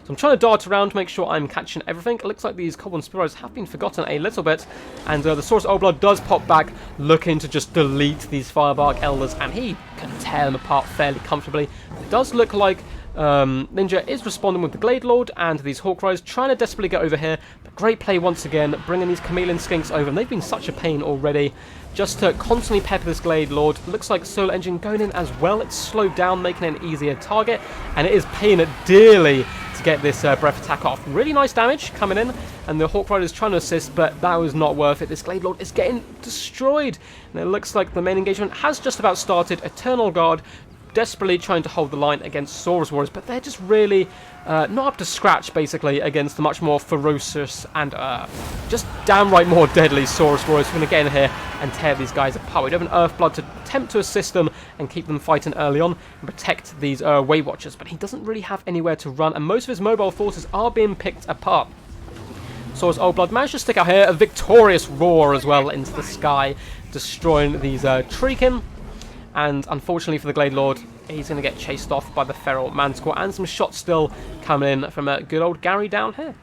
I'm trying to dart around to make sure I'm catching everything. It looks like these Cold One Spirit Riders have been forgotten a little bit, and the Saurus Old Blood does pop back, looking to just delete these Firebark Elders, and he can tear them apart fairly comfortably. It does look like Ninja is responding with the Glade Lord and these Hawk Riders trying to desperately get over here. But great play once again, bringing these Chameleon Skinks over, and they've been such a pain already. Just to constantly pepper this Glade Lord. Looks like Solar Engine going in as well. It's slowed down, making it an easier target, and it is paying it dearly to get this breath attack off. Really nice damage coming in, and the Hawk Rider is trying to assist, but that was not worth it. This Glade Lord is getting destroyed, and it looks like the main engagement has just about started. Eternal Guard desperately trying to hold the line against Saurus Warriors, but they're just really not up to scratch, basically, against the much more ferocious and just downright more deadly Saurus Warriors. We're going to get in here and tear these guys apart. We do have an Earthblood to attempt to assist them and keep them fighting early on and protect these Weight Watchers, but he doesn't really have anywhere to run, and most of his mobile forces are being picked apart. Saurus Old Blood managed to stick out here, a victorious roar as well into the sky, destroying these Treekin. And unfortunately for the Glade Lord, he's going to get chased off by the Feral Manticore, and some shots still coming in from good old Gary down here.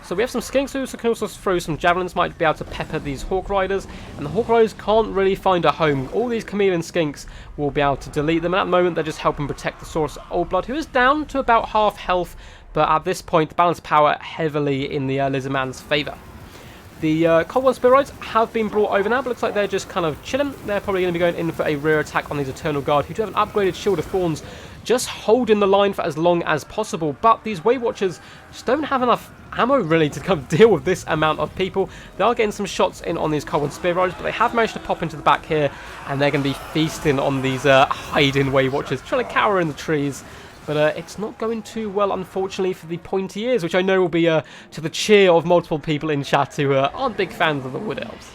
So we have some Skinks who can also throw some Javelins, might be able to pepper these Hawk Riders, and the Hawk Riders can't really find a home. All these Chameleon Skinks will be able to delete them, and at the moment they're just helping protect the Saurus Old Blood, who is down to about half health, but at this point the balance of power heavily in the Lizardman's favour. The Cold One Spear have been brought over now, but looks like they're just kind of chilling. They're probably going to be going in for a rear attack on these Eternal Guard, who do have an upgraded Shield of Thorns, just holding the line for as long as possible. But these Weight Watchers just don't have enough ammo, really, to kind of deal with this amount of people. They are getting some shots in on these Cold One Spear Riders, but they have managed to pop into the back here, and they're going to be feasting on these hiding Weight Watchers, trying to cower in the trees. But it's not going too well, unfortunately, for the pointy ears, which I know will be to the cheer of multiple people in chat who aren't big fans of the Wood Elves.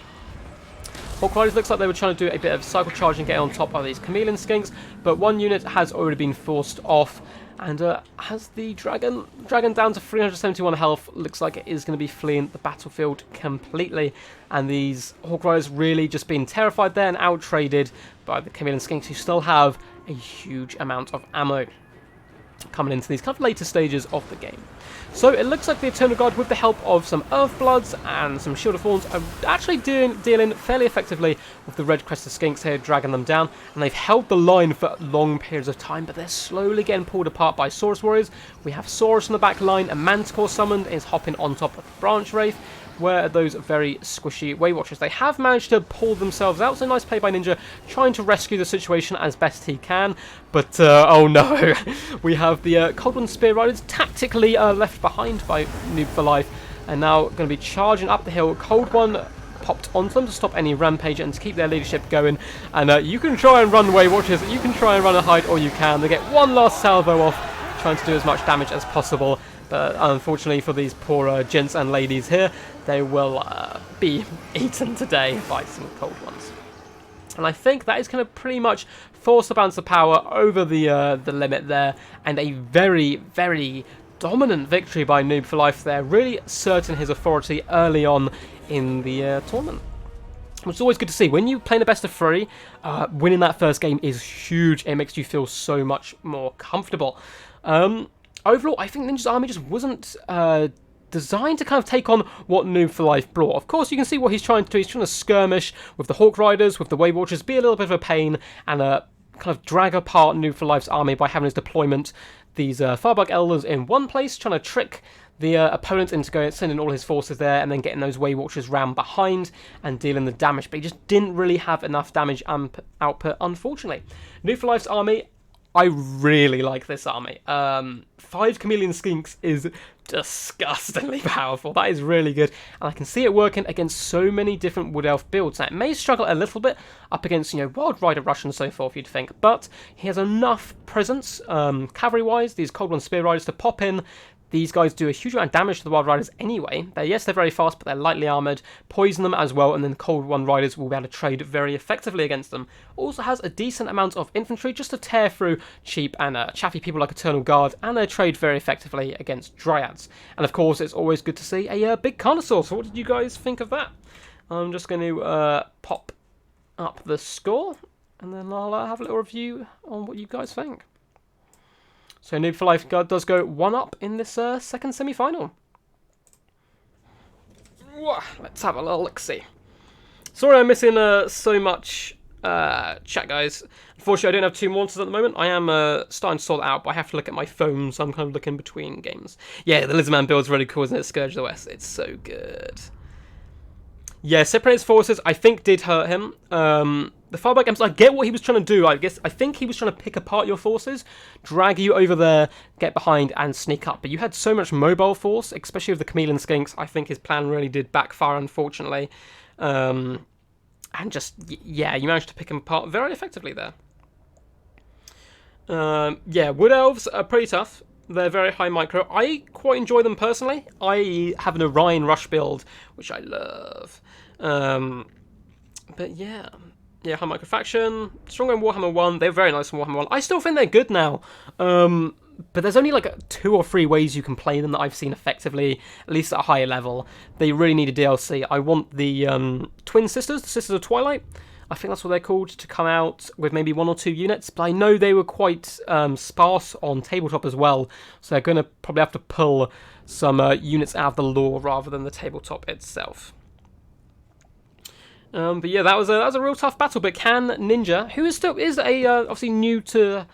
Hawk Riders looks like they were trying to do a bit of cycle charge and get on top of these Chameleon Skinks, but one unit has already been forced off, and has the Dragon down to 371 health. Looks like it is going to be fleeing the battlefield completely, and these Hawk Riders really just being terrified there and out-traded by the Chameleon Skinks, who still have a huge amount of ammo coming into these kind of later stages of the game. So it looks like the Eternal Guard, with the help of some Earthbloods and some Shield of Thorns, are actually dealing fairly effectively with the Red Crested Skinks here, dragging them down, and they've held the line for long periods of time, but they're slowly getting pulled apart by Saurus Warriors. We have Saurus on the back line, a Manticore summoned is hopping on top of the Branch Wraith, where those very squishy Weight Watchers. They have managed to pull themselves out, so nice play by Ninja, trying to rescue the situation as best he can, but oh no, we have the Cold One Spear Riders tactically left behind by Noob for Life, and now going to be charging up the hill. Cold One popped onto them to stop any rampage and to keep their leadership going, and you can try and run Weight Watchers, you can try and run a hide, or you can. They get one last salvo off, trying to do as much damage as possible. But unfortunately for these poor gents and ladies here, they will be eaten today by some Cold Ones. And I think that is going to pretty much force the balance of power over the limit there, and a very, very dominant victory by Noob for Life there, really asserting his authority early on in the tournament. Which is always good to see. When you play in a best of 3, winning that first game is huge. It makes you feel so much more comfortable. Overall, I think Ninja's army just wasn't designed to kind of take on what Noob for Life brought. Of course, you can see what he's trying to do. He's trying to skirmish with the Hawk Riders, with the Weight Watchers, be a little bit of a pain, and kind of drag apart Noob for Life's army by having his deployment. These Firebug Elders in one place, trying to trick the opponent into sending all his forces there, and then getting those Weight Watchers round behind and dealing the damage. But he just didn't really have enough damage output, unfortunately. Noob for Life's army, I really like this army. 5 Chameleon Skinks is disgustingly powerful. That is really good. And I can see it working against so many different Wood Elf builds. Now, it may struggle a little bit up against, Wild Rider Rush and so forth, you'd think. But he has enough presence, cavalry-wise, these Cold One Spear Riders to pop in. These guys do a huge amount of damage to the Wild Riders anyway. Yes, they're very fast, but they're lightly armoured. Poison them as well, and then the Cold One Riders will be able to trade very effectively against them. Also has a decent amount of infantry just to tear through cheap and chaffy people like Eternal Guard, and they trade very effectively against Dryads. And of course, it's always good to see a big Carnosaur. So what did you guys think of that? I'm just going to pop up the score, and then I'll have a little review on what you guys think. So Noob for Life does go 1-up in this second semi-final. Let's have a little look-see. Sorry I'm missing so much chat, guys. Unfortunately, I don't have 2 monitors at the moment. I am starting to sort it out, but I have to look at my phone, so I'm kind of looking between games. Yeah, the Lizardman build's really cool, isn't it? Scourge of the West. It's so good. Yeah, separating his forces, I think, did hurt him. The Firebug Imps, I get what he was trying to do. I think he was trying to pick apart your forces, drag you over there, get behind, and sneak up. But you had so much mobile force, especially with the Chameleon Skinks. I think his plan really did backfire, unfortunately. And just, yeah, you managed to pick him apart very effectively there. Yeah, Wood Elves are pretty tough. They're very high micro. I quite enjoy them personally. I have an Orion Rush build, which I love. But yeah. Yeah, high micro faction. Stronger in Warhammer 1. They're very nice in Warhammer 1. I still think they're good now. But there's only like 2 or 3 ways you can play them that I've seen effectively, at least at a higher level. They really need a DLC. I want the Twin Sisters, the Sisters of Twilight. I think that's what they're called, to come out with maybe 1 or 2 units. But I know they were quite sparse on tabletop as well. So they're going to probably have to pull some units out of the lore rather than the tabletop itself. But yeah, that was a real tough battle. But can Ninja, who is obviously new to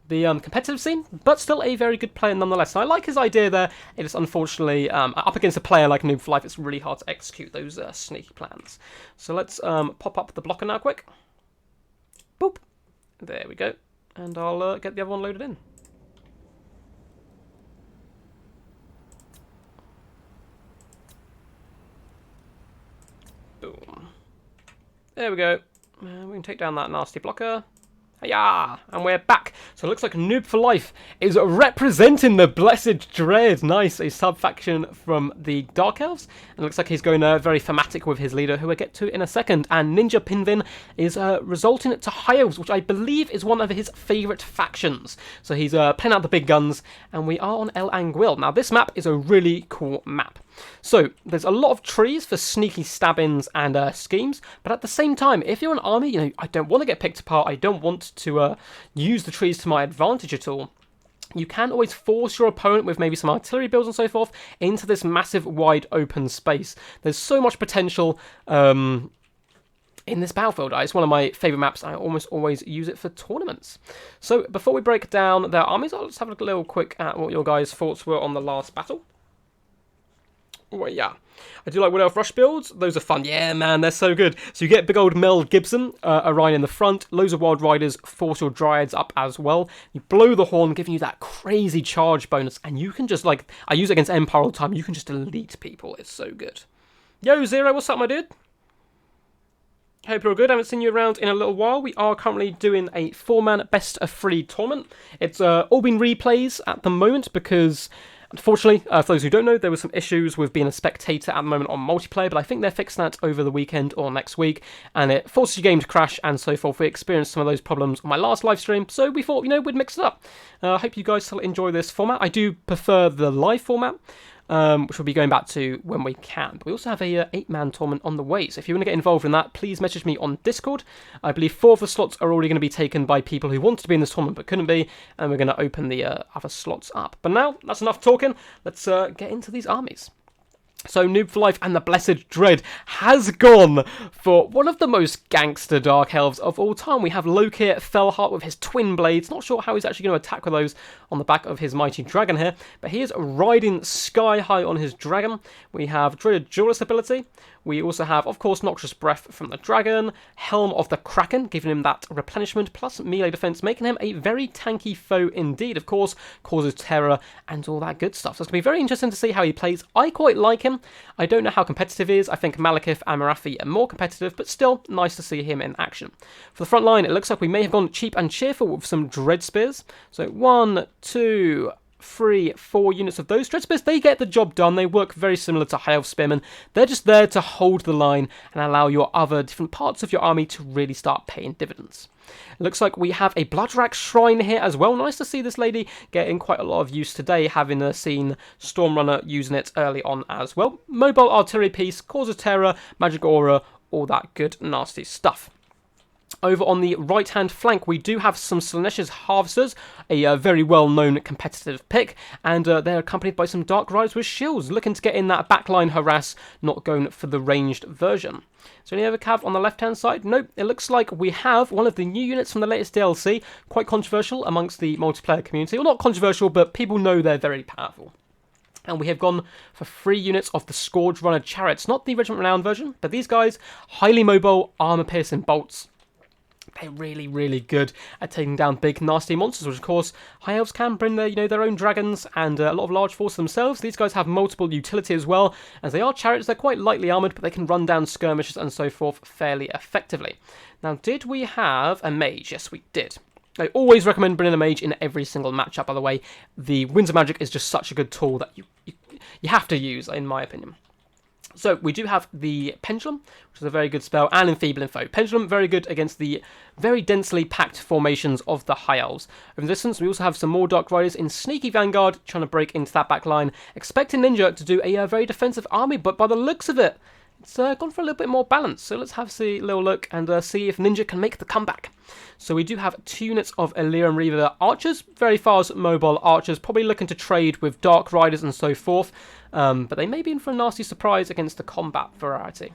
the competitive scene, but still a very good player nonetheless. And I like his idea there. It is unfortunately up against a player like Noob for Life. It's really hard to execute those sneaky plans. So let's pop up the blocker now, quick. Boop. There we go. And I'll get the other one loaded in. Boom. There we go. We can take down that nasty blocker. Yeah, and we're back. So it looks like Noob for Life is representing the Blessed Dread. Nice, a sub-faction from the Dark Elves. And it looks like he's going very thematic with his leader, who we'll get to in a second. And Ninja Pinvin is resulting to High Elves, which I believe is one of his favourite factions. So he's playing out the big guns, and we are on El Anguil. Now, this map is a really cool map. So, there's a lot of trees for sneaky stabbings and schemes, but at the same time, if you're an army, I don't want to get picked apart, I don't want to use the trees to my advantage at all. You can always force your opponent with maybe some artillery builds and so forth into this massive wide open space. There's so much potential in this battlefield. It's one of my favourite maps. I almost always use it for tournaments. So before we break down their armies, I'll just have a little quick at what your guys' thoughts were on the last battle. Well, yeah, I do like Wood Elf Rush builds. Those are fun. Yeah, man, they're so good. So you get big old Mel Gibson, Orion in the front, loads of Wild Riders, force your Dryads up as well. You blow the horn, giving you that crazy charge bonus, and you can just, I use it against Empire all the time, you can just elite people. It's so good. Yo, Zero, what's up, my dude? Hope you're all good. I haven't seen you around in a little while. We are currently doing a 4-man best of 3 tournament. It's all been replays at the moment because, unfortunately, for those who don't know, there were some issues with being a spectator at the moment on multiplayer, but I think they're fixing that over the weekend or next week, and it forces your game to crash and so forth. We experienced some of those problems on my last live stream, so we thought, we'd mix it up. I hope you guys still enjoy this format. I do prefer the live format, which we'll be going back to when we can. But we also have a 8-man tournament on the way, so if you want to get involved in that, please message me on Discord. I believe 4 of the slots are already going to be taken by people who wanted to be in this tournament but couldn't be, and we're going to open the other slots up. But now, that's enough talking. Let's get into these armies. So Noob for Life and the Blessed Dread has gone for one of the most gangster Dark Elves of all time. We have Lokir Fellheart with his twin blades. Not sure how he's actually going to attack with those on the back of his mighty dragon here, but he is riding sky high on his dragon. We have Dreaded Duelist ability. We also have, of course, Noxious Breath from the dragon, Helm of the Kraken, giving him that replenishment, plus melee defense, making him a very tanky foe indeed. Of course, causes terror and all that good stuff. So it's going to be very interesting to see how he plays. I quite like him. I don't know how competitive he is. I think Malekith and Marathi are more competitive, but still nice to see him in action. For the front line, it looks like we may have gone cheap and cheerful with some Dread Spears. So 1, 2, 3, 4 units of those Dread Spears. They get the job done. They work very similar to High Elf Spearmen. They're just there to hold the line and allow your other different parts of your army to really start paying dividends. It looks like we have a Bloodrack Shrine here as well. Nice to see this lady getting quite a lot of use today, having seen Stormrunner using it early on as well. Mobile Artillery Piece, Cause of Terror, Magic Aura, all that good nasty stuff. Over on the right-hand flank, we do have some Slaanesha's Harvesters, a very well-known competitive pick, and they're accompanied by some Dark Riders with shields, looking to get in that backline harass, not going for the ranged version. Is there any other cav on the left-hand side? Nope. It looks like we have one of the new units from the latest DLC, quite controversial amongst the multiplayer community. Well, not controversial, but people know they're very powerful. And we have gone for 3 units of the Scourge Runner Chariots, not the Regiment Renown version, but these guys, highly mobile, armor-piercing bolts. They're really, really good at taking down big, nasty monsters, which, of course, High Elves can bring their own dragons and a lot of large force themselves. These guys have multiple utility as well. As they are chariots, they're quite lightly armoured, but they can run down skirmishes and so forth fairly effectively. Now, did we have a mage? Yes, we did. I always recommend bringing a mage in every single matchup, by the way. The Winds of Magic is just such a good tool that you have to use, in my opinion. So we do have the Pendulum, which is a very good spell, and Enfeeble Info. Pendulum, very good against the very densely packed formations of the High Elves. Over the distance, we also have some more Dark Riders in Sneaky Vanguard, trying to break into that back line. Expecting Ninja to do a very defensive army, but by the looks of it, it's gone for a little bit more balance. So let's have a little look and see if Ninja can make the comeback. So we do have 2 units of Illyrian Reaver archers, very fast mobile archers, probably looking to trade with Dark Riders and so forth, but they may be in for a nasty surprise against the combat variety.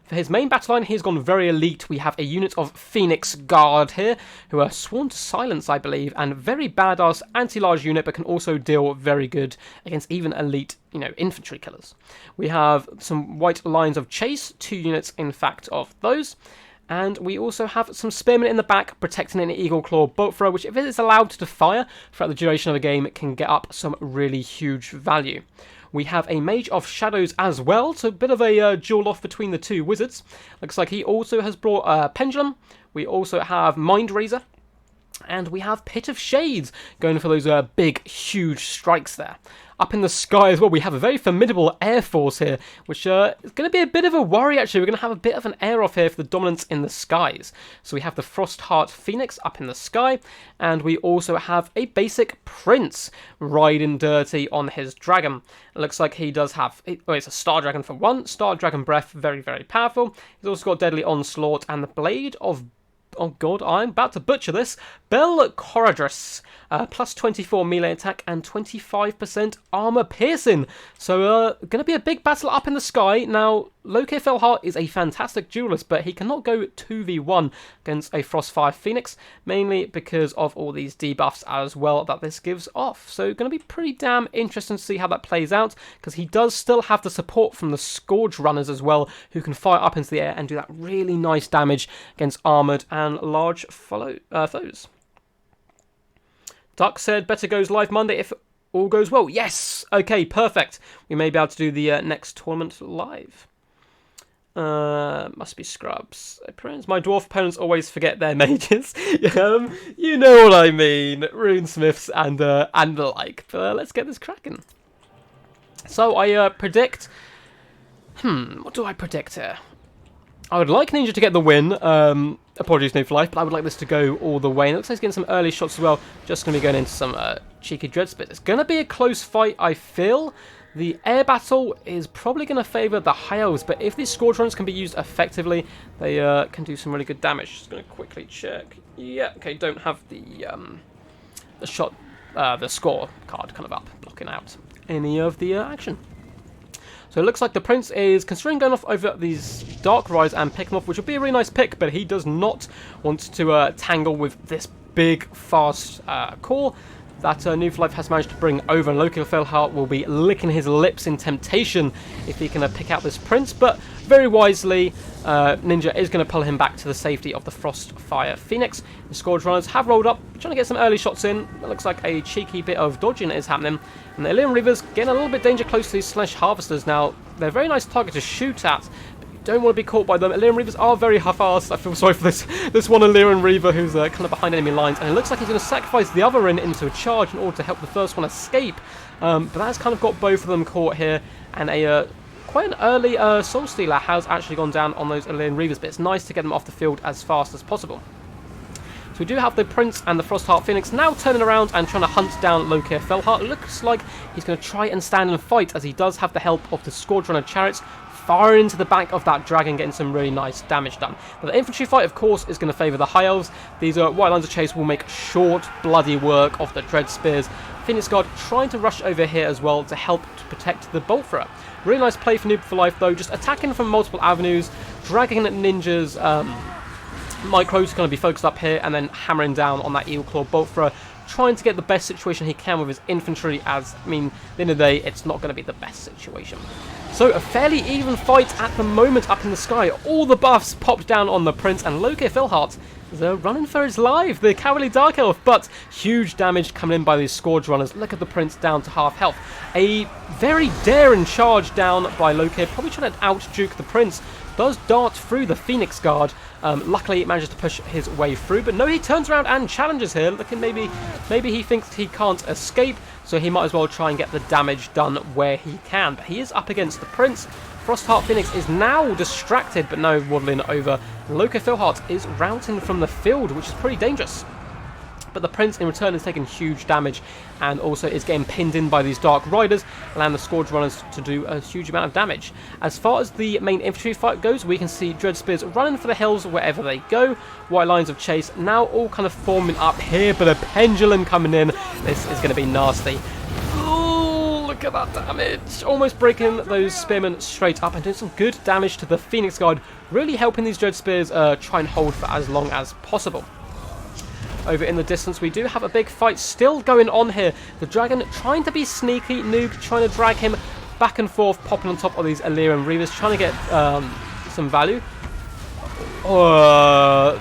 For his main battle line, he's gone very elite. We have a unit of Phoenix Guard here, who are sworn to silence, I believe, and very badass anti-large unit, but can also deal very good against even elite, infantry killers. We have some white lines of chase, 2 units, in fact, of those. And we also have some spearmen in the back protecting an Eagle Claw bolt thrower, which if it is allowed to fire throughout the duration of the game, can get up some really huge value. We have a Mage of Shadows as well, so a bit of a duel off between the 2 wizards. Looks like he also has brought a Pendulum. We also have Mind Razor. And we have Pit of Shades going for those big, huge strikes there. Up in the sky as well, we have a very formidable air force here, which is going to be a bit of a worry, actually. We're going to have a bit of an air off here for the dominance in the skies. So we have the Frostheart Phoenix up in the sky, and we also have a basic Prince riding dirty on his dragon. It looks like he does have, it's a Star Dragon for 1, Star Dragon Breath, very, very powerful. He's also got Deadly Onslaught and the Blade of, oh god, I'm about to butcher this, Belcoradrus, plus 24 melee attack and 25% armor piercing. So, going to be a big battle up in the sky. Now, Lokir Felheart is a fantastic duelist, but he cannot go 2v1 against a Frostfire Phoenix, mainly because of all these debuffs as well that this gives off. So, going to be pretty damn interesting to see how that plays out, because he does still have the support from the Scourge Runners as well, who can fire up into the air and do that really nice damage against armoured and large foes. Duck said, better goes live Monday if all goes well. Yes! Okay, perfect. We may be able to do the next tournament live. Must be scrubs. My dwarf opponents always forget their mages. You know what I mean. Runesmiths and the like. But let's get this cracking. So I predict... what do I predict here? I would like Ninja to get the win. Apologies, No for Life, but I would like this to go all the way. And it looks like he's getting some early shots as well. Just going to be going into some cheeky Dreadspit. It's going to be a close fight, I feel. The air battle is probably going to favour the High Elves, but if these Scourge Runners can be used effectively, they can do some really good damage. Just going to quickly check. Yeah, okay, don't have the score card kind of up, blocking out any of the action. So it looks like the Prince is considering going off over these Dark Riders and picking off, which would be a really nice pick, but he does not want to tangle with this big, fast core that New for Life has managed to bring over, and Lokir Felheart will be licking his lips in temptation if he can pick out this Prince, but very wisely, Ninja is going to pull him back to the safety of the Frostfire Phoenix. The Scourge Runners have rolled up, trying to get some early shots in. It looks like a cheeky bit of dodging is happening. And the Illyrian Reavers getting a little bit danger close to these Slash Harvesters now. They're a very nice target to shoot at, but you don't want to be caught by them. Illyrian Reavers are very fast. I feel sorry for this one Illyrian Reaver who's kind of behind enemy lines. And it looks like he's going to sacrifice the other end into a charge in order to help the first one escape. But that's kind of got both of them caught here. And quite an early Soul Stealer has actually gone down on those Illyrian Reavers, but it's nice to get them off the field as fast as possible. So we do have the Prince and the Frostheart Phoenix now turning around and trying to hunt down Lokir Felheart. Looks like he's going to try and stand and fight, as he does have the help of the Scourge Runner chariots firing into the back of that dragon, getting some really nice damage done. Now, the infantry fight, of course, is going to favour the High Elves. These white lines of chase will make short, bloody work of the Dread Spears. Phoenix Guard trying to rush over here as well to help to protect the Bolt Thrower. Really nice play for Noob for Life, though, just attacking from multiple avenues, dragging at Ninja's micros going to be focused up here, and then hammering down on that Eagle Claw Bolt Thrower, trying to get the best situation he can with his infantry, as, I mean, at the end of the day, it's not going to be the best situation. So, a fairly even fight at the moment up in the sky. All the buffs popped down on the Prince, and Lokir Felheart is running for his life, the Cowardly Dark Elf, but huge damage coming in by these Scourge Runners. Look at the Prince down to half health. A very daring charge down by Lokir, probably trying to out-juke the Prince, does dart through the Phoenix Guard. Luckily, it manages to push his way through, but no, he turns around and challenges here. Looking maybe he thinks he can't escape, so he might as well try and get the damage done where he can. But he is up against the Prince. Frostheart Phoenix is now distracted, but no, waddling over. Loco Philheart is routing from the field, which is pretty dangerous. But the Prince in return is taking huge damage and also is getting pinned in by these Dark Riders, allowing the Scourge Runners to do a huge amount of damage. As far as the main infantry fight goes, we can see Dread Spears running for the hills wherever they go. White lines of chase now all kind of forming up here, but a pendulum coming in. This is going to be nasty. Oh, look at that damage. Almost breaking those Spearmen straight up and doing some good damage to the Phoenix Guard, really helping these Dread Spears try and hold for as long as possible. Over in the distance, we do have a big fight still going on here. The dragon trying to be sneaky, Noob trying to drag him back and forth, popping on top of these Illyrian Reavers, trying to get some value.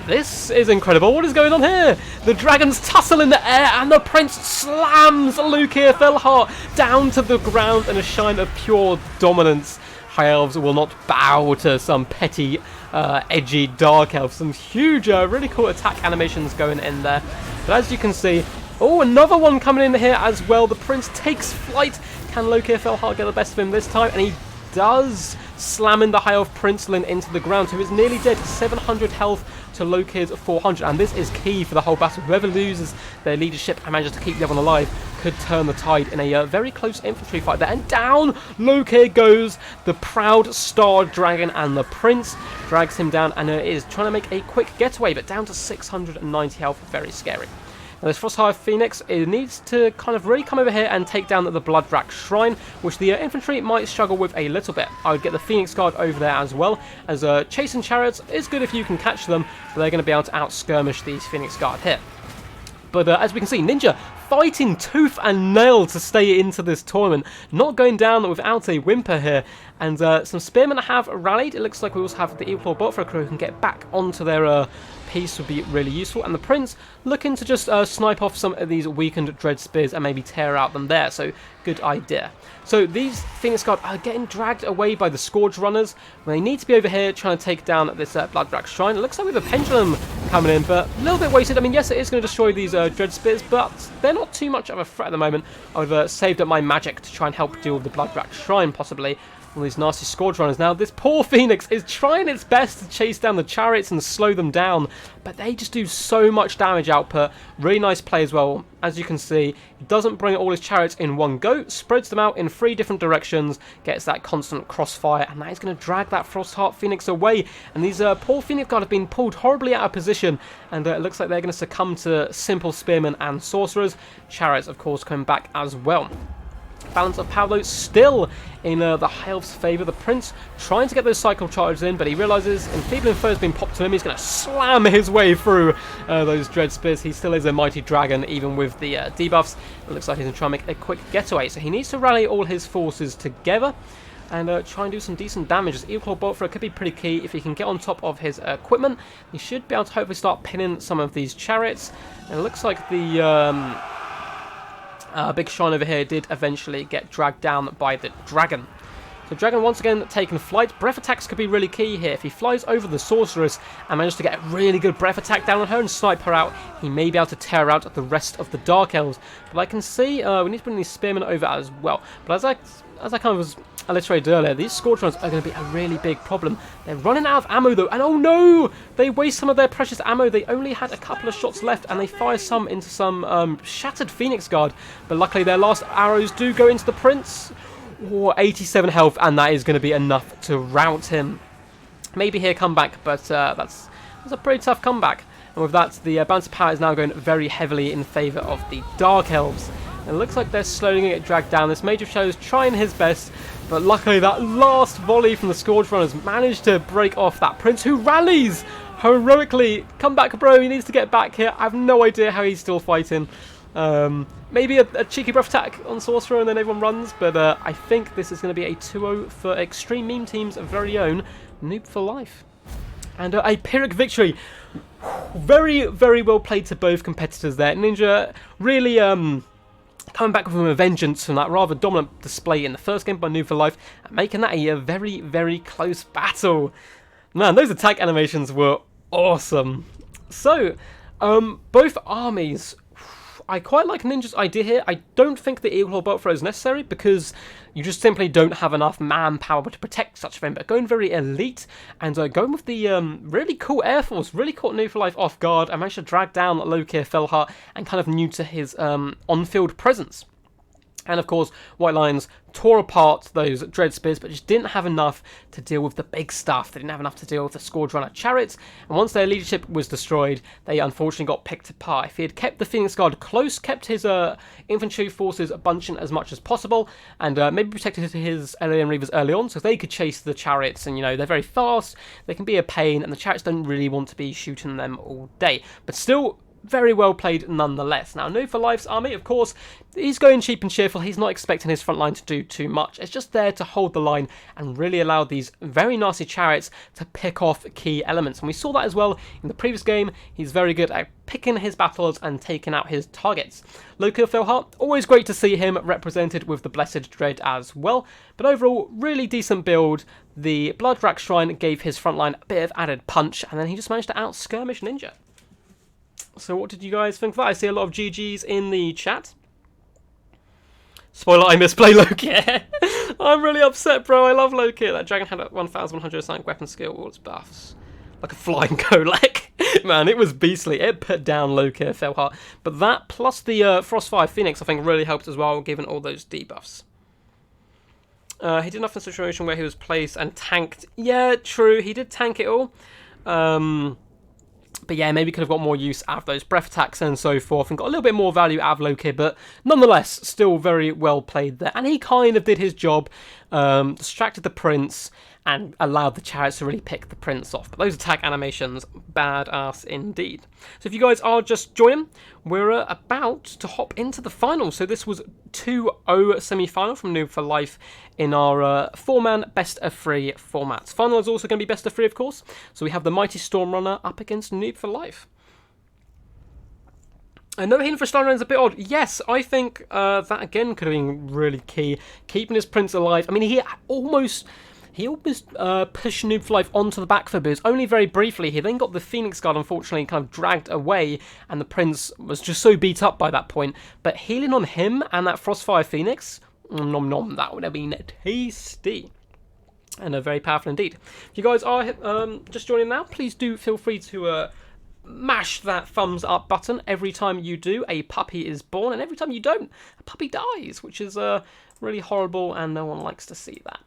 This is incredible. What is going on here? The dragons tussle in the air, and the Prince slams Lukir Philheart down to the ground in a shine of pure dominance. High Elves will not bow to some petty, edgy Dark Elves. Some huge, really cool attack animations going in there. But as you can see, oh, another one coming in here as well. The Prince takes flight. Can Lukir Philheart get the best of him this time? And he does, slamming the High Elf Princeling into the ground, who is nearly dead. 700 health to Lokir's 400, and this is key for the whole battle. Whoever loses their leadership and manages to keep the other one alive could turn the tide in a very close infantry fight there. And down Lokir goes, the proud Star Dragon, and the Prince drags him down and is trying to make a quick getaway, but down to 690 health. Very scary. Now this Frostheart Phoenix, it needs to kind of really come over here and take down the Bloodwrack Shrine, which the infantry might struggle with a little bit. I would get the Phoenix Guard over there as well, as chasing chariots is good if you can catch them, but they're going to be able to out-skirmish these Phoenix Guard here. But as we can see, Ninja fighting tooth and nail to stay into this tournament, not going down without a whimper here. And some Spearmen have rallied. It looks like we also have the Equal Botford crew who can get back onto their piece would be really useful. And the Prince looking to just snipe off some of these weakened Dread Spears and maybe tear out them there. So good idea. So these Phoenix Guard are getting dragged away by the Scourge Runners. They need to be over here trying to take down this Bloodwrack Shrine. It looks like we have a Pendulum coming in, but a little bit wasted. I mean, yes, it is going to destroy these Dread Spears, but they're not too much of a threat at the moment. I've saved up my magic to try and help deal with the Bloodwrack Shrine, possibly. All these nasty Scourge Runners. Now, this poor Phoenix is trying its best to chase down the chariots and slow them down, but they just do so much damage output. Really nice play as well. As you can see, it doesn't bring all his chariots in one go, spreads them out in 3 different directions, gets that constant crossfire, and that is going to drag that Frostheart Phoenix away. And these poor Phoenix Guard have been pulled horribly out of position, and it looks like they're going to succumb to simple Spearmen and Sorcerers. Chariots, of course, coming back as well. Balance of power though still in the High Elf's favour. The Prince trying to get those cycle charges in, but he realises Enfeebling Foe has been popped to him. He's going to slam his way through those Dread Spears. He still is a mighty dragon even with the debuffs. It looks like he's going to try and make a quick getaway. So he needs to rally all his forces together and try and do some decent damage. This Equal Boltthrower could be pretty key. If he can get on top of his equipment, he should be able to hopefully start pinning some of these chariots. And it looks like the big shrine over here did eventually get dragged down by the dragon. So dragon once again taking flight. Breath attacks could be really key here. If he flies over the sorceress and manages to get a really good breath attack down on her and snipe her out, he may be able to tear out the rest of the Dark Elves. But I can see we need to bring these Spearmen over as well. But as I kind of was alliterated earlier, these Scourge Runners are going to be a really big problem. They're running out of ammo though, and oh no! They waste some of their precious ammo. They only had a couple of shots left, and they fire some into some shattered Phoenix Guard. But luckily their last arrows do go into the Prince. Oh, 87 health, and that is going to be enough to rout him. Maybe he'll come back, but that's a pretty tough comeback. And with that, the balance of power is now going very heavily in favour of the Dark Elves. It looks like they're slowly going to get dragged down. This Mage of Shadows trying his best, but luckily that last volley from the Scourge Runners managed to break off that Prince, who rallies heroically. Come back, bro, he needs to get back here. I have no idea how he's still fighting. Maybe a cheeky breath attack on Sorcerer and then everyone runs, but I think this is going to be a 2-0 for Extreme Meme Team's very own Noob for Life. And a Pyrrhic victory. Very, very well played to both competitors there. Ninja really coming back with a vengeance from that rather dominant display in the first game by Noob for Life, and making that a very, very close battle. Man, those attack animations were awesome. So, both armies, I quite like Ninja's idea here. I don't think the equal bolt throw is necessary because you just simply don't have enough manpower to protect such a thing. But going very elite and going with the really cool Air Force really caught New for Life off guard and managed to drag down Lokir Felhart and kind of neuter his on-field presence. And of course, White Lions tore apart those Dread Spears, but just didn't have enough to deal with the big stuff. They didn't have enough to deal with the Scourge Runner chariots, and once their leadership was destroyed, they unfortunately got picked apart. If he had kept the Phoenix Guard close, kept his infantry forces bunching as much as possible, and maybe protected his Alien Reavers early on, so they could chase the chariots, and they're very fast, they can be a pain, and the chariots don't really want to be shooting them all day. But still, very well played nonetheless. Now, No for Life's army, of course, he's going cheap and cheerful. He's not expecting his front line to do too much. It's just there to hold the line and really allow these very nasty chariots to pick off key elements. And we saw that as well in the previous game. He's very good at picking his battles and taking out his targets. Lokir Felhart, always great to see him represented with the Blessed Dread as well. But overall, really decent build. The Blood Rack Shrine gave his front line a bit of added punch, and then he just managed to out-skirmish Ninja. So what did you guys think of that? I see a lot of GGs in the chat. Spoiler, I misplay Lokir. I'm really upset, bro. I love Lokir. That dragon had a 1,100 assigned weapon skill, all its buffs. Like a flying Golek. Man, it was beastly. It put down Lokir Felhart. But that, plus the Frostfire Phoenix, I think really helped as well, given all those debuffs. He did enough in a situation where he was placed and tanked. Yeah, true. He did tank it all. But yeah, maybe could have got more use out of those breath attacks and so forth and got a little bit more value out of Lokir, but nonetheless, still very well played there. And he kind of did his job, distracted the prince and allowed the chariots to really pick the prince off. But those attack animations, badass indeed. So if you guys are just joining, we're about to hop into the final. So this was 2-0 semi-final from Noob for Life in our 4-man best-of-3 formats. Final is also going to be best-of-3, of course. So we have the Mighty Storm Runner up against Noob for Life. No hint for Starman is a bit odd. Yes, I think that again could have been really key. Keeping his prince alive. I mean, he almost pushed Noob for Life onto the back foot, but it was only very briefly. He then got the Phoenix Guard, unfortunately, kind of dragged away, and the Prince was just so beat up by that point. But healing on him and that Frostfire Phoenix, nom nom, that would have been tasty. And very powerful indeed. If you guys are just joining now, please do feel free to mash that thumbs up button. Every time you do, a puppy is born, and every time you don't, a puppy dies, which is really horrible, and no one likes to see that.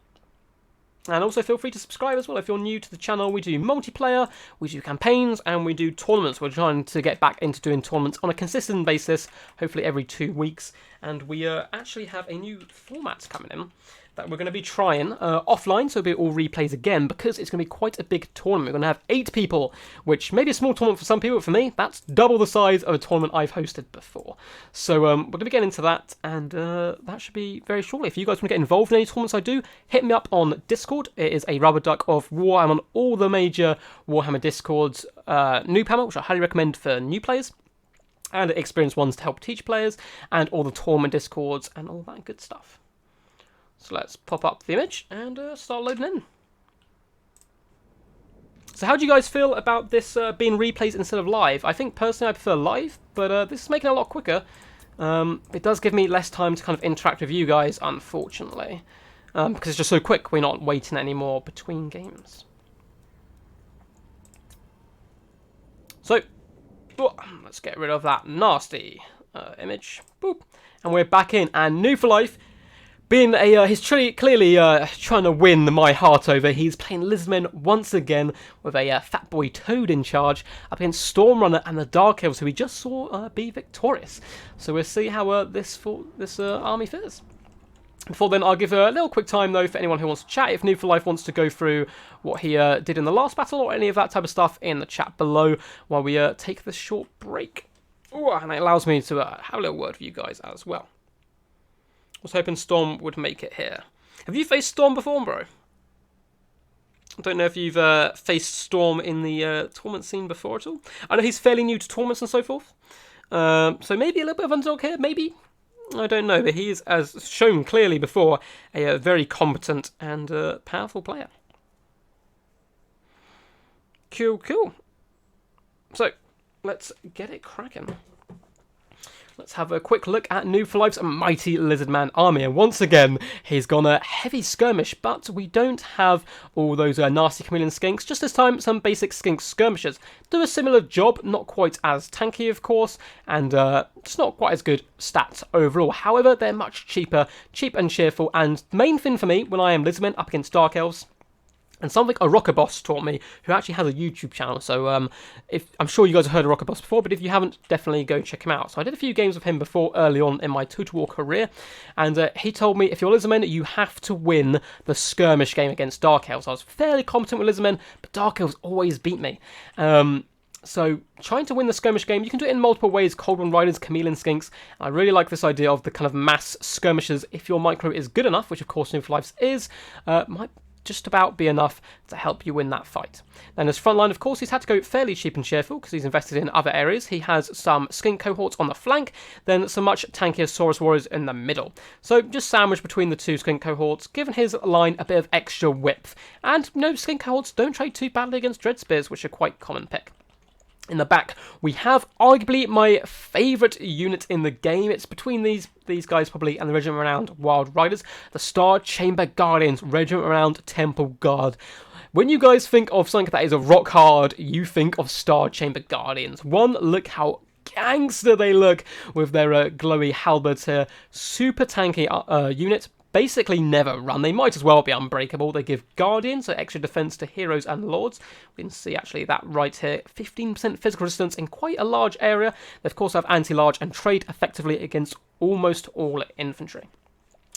And also feel free to subscribe as well if you're new to the channel. We do multiplayer, we do campaigns, and we do tournaments. We're trying to get back into doing tournaments on a consistent basis, hopefully every 2 weeks. And we actually have a new format coming in that we're going to be trying offline, so it'll be all replays again, because it's going to be quite a big tournament. We're going to have 8 people, which may be a small tournament for some people, but for me, that's double the size of a tournament I've hosted before. So we're going to be getting into that, and that should be very shortly. If you guys want to get involved in any tournaments I do, hit me up on Discord. It is a rubber duck of war. I'm on all the major Warhammer Discords, Noob Hammer, which I highly recommend for new players, and experienced ones to help teach players, and all the tournament Discords, and all that good stuff. So let's pop up the image and start loading in. So how do you guys feel about this being replays instead of live? I think personally I prefer live, but this is making it a lot quicker. It does give me less time to kind of interact with you guys, unfortunately. Because it's just so quick, we're not waiting anymore between games. So, let's get rid of that nasty image. Boop. And we're back in, and New for Life, being he's clearly trying to win my heart over. He's playing Lizardmen once again with a Fat Boy Toad in charge up against Storm Runner and the Dark Elves, who we just saw be victorious. So we'll see how this army fares. Before then, I'll give a little quick time though for anyone who wants to chat. If New for Life wants to go through what he did in the last battle or any of that type of stuff in the chat below while we take this short break. Ooh, and it allows me to have a little word with you guys as well. I was hoping Storm would make it here. Have you faced Storm before, bro? I don't know if you've faced Storm in the tournament scene before at all. I know he's fairly new to tournaments and so forth. So maybe a little bit of underdog here, maybe. I don't know, but he is, as shown clearly before, a very competent and powerful player. Cool, cool. So, let's get it cracking. Let's have a quick look at New for Life's mighty Lizardman army. And once again, he's gone a heavy skirmish, but we don't have all those nasty chameleon skinks. Just this time, some basic skink skirmishers. Do a similar job, not quite as tanky, of course, and just not quite as good stats overall. However, they're much cheaper, cheap and cheerful, and the main thing for me when I am Lizardmen up against Dark Elves, and something a Rocker Boss taught me, who actually has a YouTube channel. So if I'm sure you guys have heard of Rocker Boss before, but if you haven't, definitely go check him out. So I did a few games with him before, early on in my Total War career, and he told me if you're Lizardmen, you have to win the skirmish game against Dark Elves. I was fairly competent with Lizardmen, but Dark Elves always beat me. So trying to win the skirmish game, you can do it in multiple ways, Cold One Riders, Chameleon Skinks. I really like this idea of the kind of mass skirmishers. If your micro is good enough, which of course New for Life's is, might just about be enough to help you win that fight. Then his front line, of course, he's had to go fairly cheap and cheerful because he's invested in other areas. He has some skink cohorts on the flank, then some much tankier Saurus warriors in the middle. So just sandwiched between the two skink cohorts, giving his line a bit of extra width. And no, skink cohorts don't trade too badly against dread spears, which are quite common pick. In the back, we have arguably my favourite unit in the game. It's between these guys probably and the Regiment Renowned Wild Riders, the Star Chamber Guardians, Regiment Renowned Temple Guard. When you guys think of something that is a rock hard, you think of Star Chamber Guardians. One, look how gangster they look with their glowy halberds here. Super tanky unit. Basically never run. They might as well be unbreakable. They give Guardian, so extra defense to heroes and lords. We can see actually that right here. 15% physical resistance in quite a large area. They of course have anti-large and trade effectively against almost all infantry.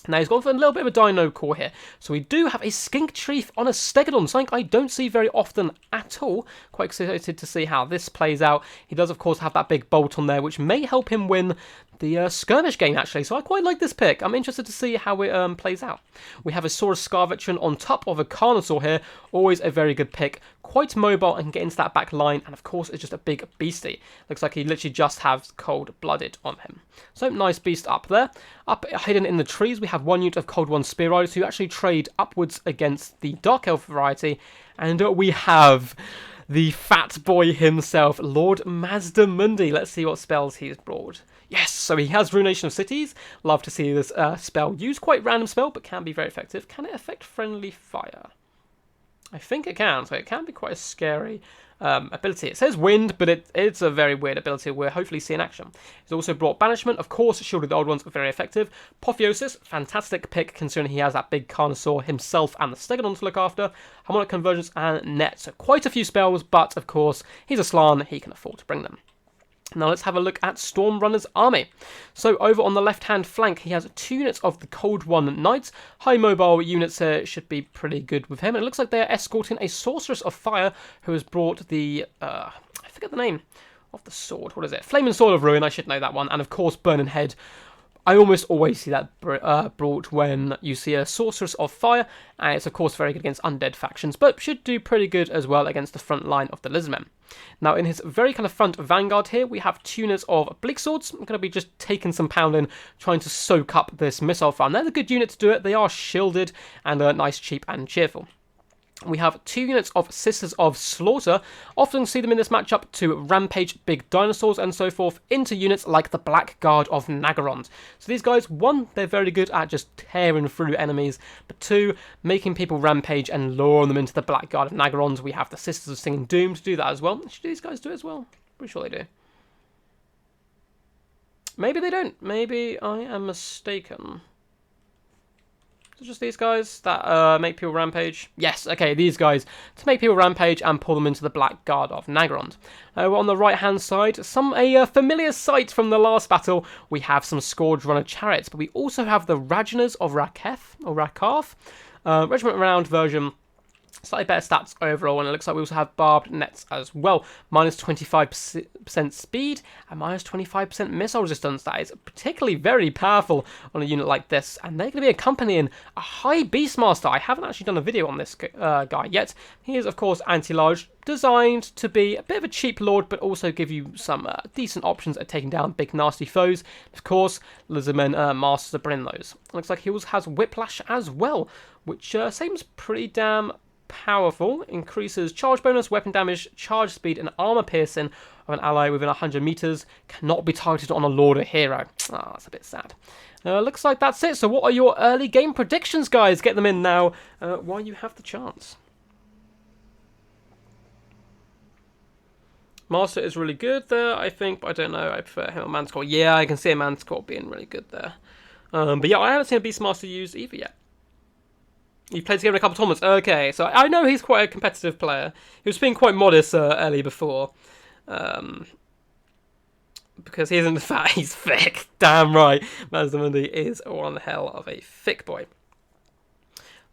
Now he's gone for a little bit of a dino core here. So we do have a skink chief on a stegodon, something I don't see very often at all. Quite excited to see how this plays out. He does of course have that big bolt on there, which may help him win the skirmish game actually. So I quite like this pick. I'm interested to see how it plays out. We have a Saurus Scar veteran on top of a Carnosaur here. Always a very good pick. Quite mobile and can get into that back line, and of course it's just a big beastie. Looks like he literally just has cold-blooded on him. So nice beast up there. Up hidden in the trees we have one unit of Cold One Spear Riders who actually trade upwards against the Dark Elf variety, and we have the fat boy himself, Lord Mazdamundi. Let's see what spells he's brought. Yes, so he has Ruination of Cities. Love to see this spell used. Quite random spell, but can be very effective. Can it affect friendly fire? I think it can, so it can be quite a scary ability. It says wind, but it's a very weird ability we'll hopefully see in action. He's also brought Banishment. Of course, Shield of the Old Ones are very effective. Apotheosis, fantastic pick considering he has that big Carnosaur himself and the Stegodon to look after. Harmonic Convergence and Net. So quite a few spells, but of course, he's a Slann. He can afford to bring them. Now let's have a look at Stormrunner's army. So over on the left-hand flank, he has 2 units of the Cold One Knights. High mobile units here should be pretty good with him. It looks like they are escorting a Sorceress of Fire who has brought the, I forget the name of the sword. What is it? Flaming Sword of Ruin, I should know that one. And of course, Burning Head. I almost always see that brought when you see a Sorceress of Fire, and it's of course very good against undead factions, but should do pretty good as well against the front line of the Lizardmen. Now in his very kind of front vanguard here, we have 2 units of Bleak Swords. I'm going to be just taking some pounding, trying to soak up this missile farm. They're a good unit to do it. They are shielded and nice, cheap and cheerful. We have 2 units of Sisters of Slaughter. Often see them in this matchup to rampage big dinosaurs and so forth into units like the Black Guard of Nagarond. So these guys, 1, they're very good at just tearing through enemies, but 2, making people rampage and lure them into the Black Guard of Nagarond. We have the Sisters of Singing Doom to do that as well. Should these guys do it as well? Pretty sure they do. Maybe they don't. Maybe I am mistaken. Just these guys that make people rampage? Yes, okay, these guys to make people rampage and pull them into the Black Guard of Nagarond. On the right-hand side, a familiar sight from the last battle, we have some Scourge Runner chariots, but we also have the Rajanas of Rakarth, Regiment Renowned version. Slightly better stats overall, and it looks like we also have barbed nets as well. Minus 25% speed and minus 25% missile resistance. That is particularly very powerful on a unit like this. And they're going to be accompanying a high Beastmaster. I haven't actually done a video on this guy yet. He is, of course, anti-large, designed to be a bit of a cheap lord, but also give you some decent options at taking down big nasty foes. Of course, Lizardmen masters of bringing those. Looks like he also has Whiplash as well, which seems pretty damn powerful. Increases charge bonus, weapon damage, charge speed, and armor piercing of an ally within 100 meters. Cannot be targeted on a lord or hero. Ah, that's a bit sad. Looks like that's it. So what are your early game predictions, guys? Get them in now while you have the chance. Master is really good there, I think, but I don't know. I prefer him on Manticore. Yeah, I can see a Manticore being really good there. But yeah, I haven't seen a Beastmaster used either yet. You've played together in a couple of tournaments. Okay, so I know he's quite a competitive player. He was being quite modest early before. Because he isn't fat, he's thick. Damn right. Mazdamundi is one hell of a thick boy.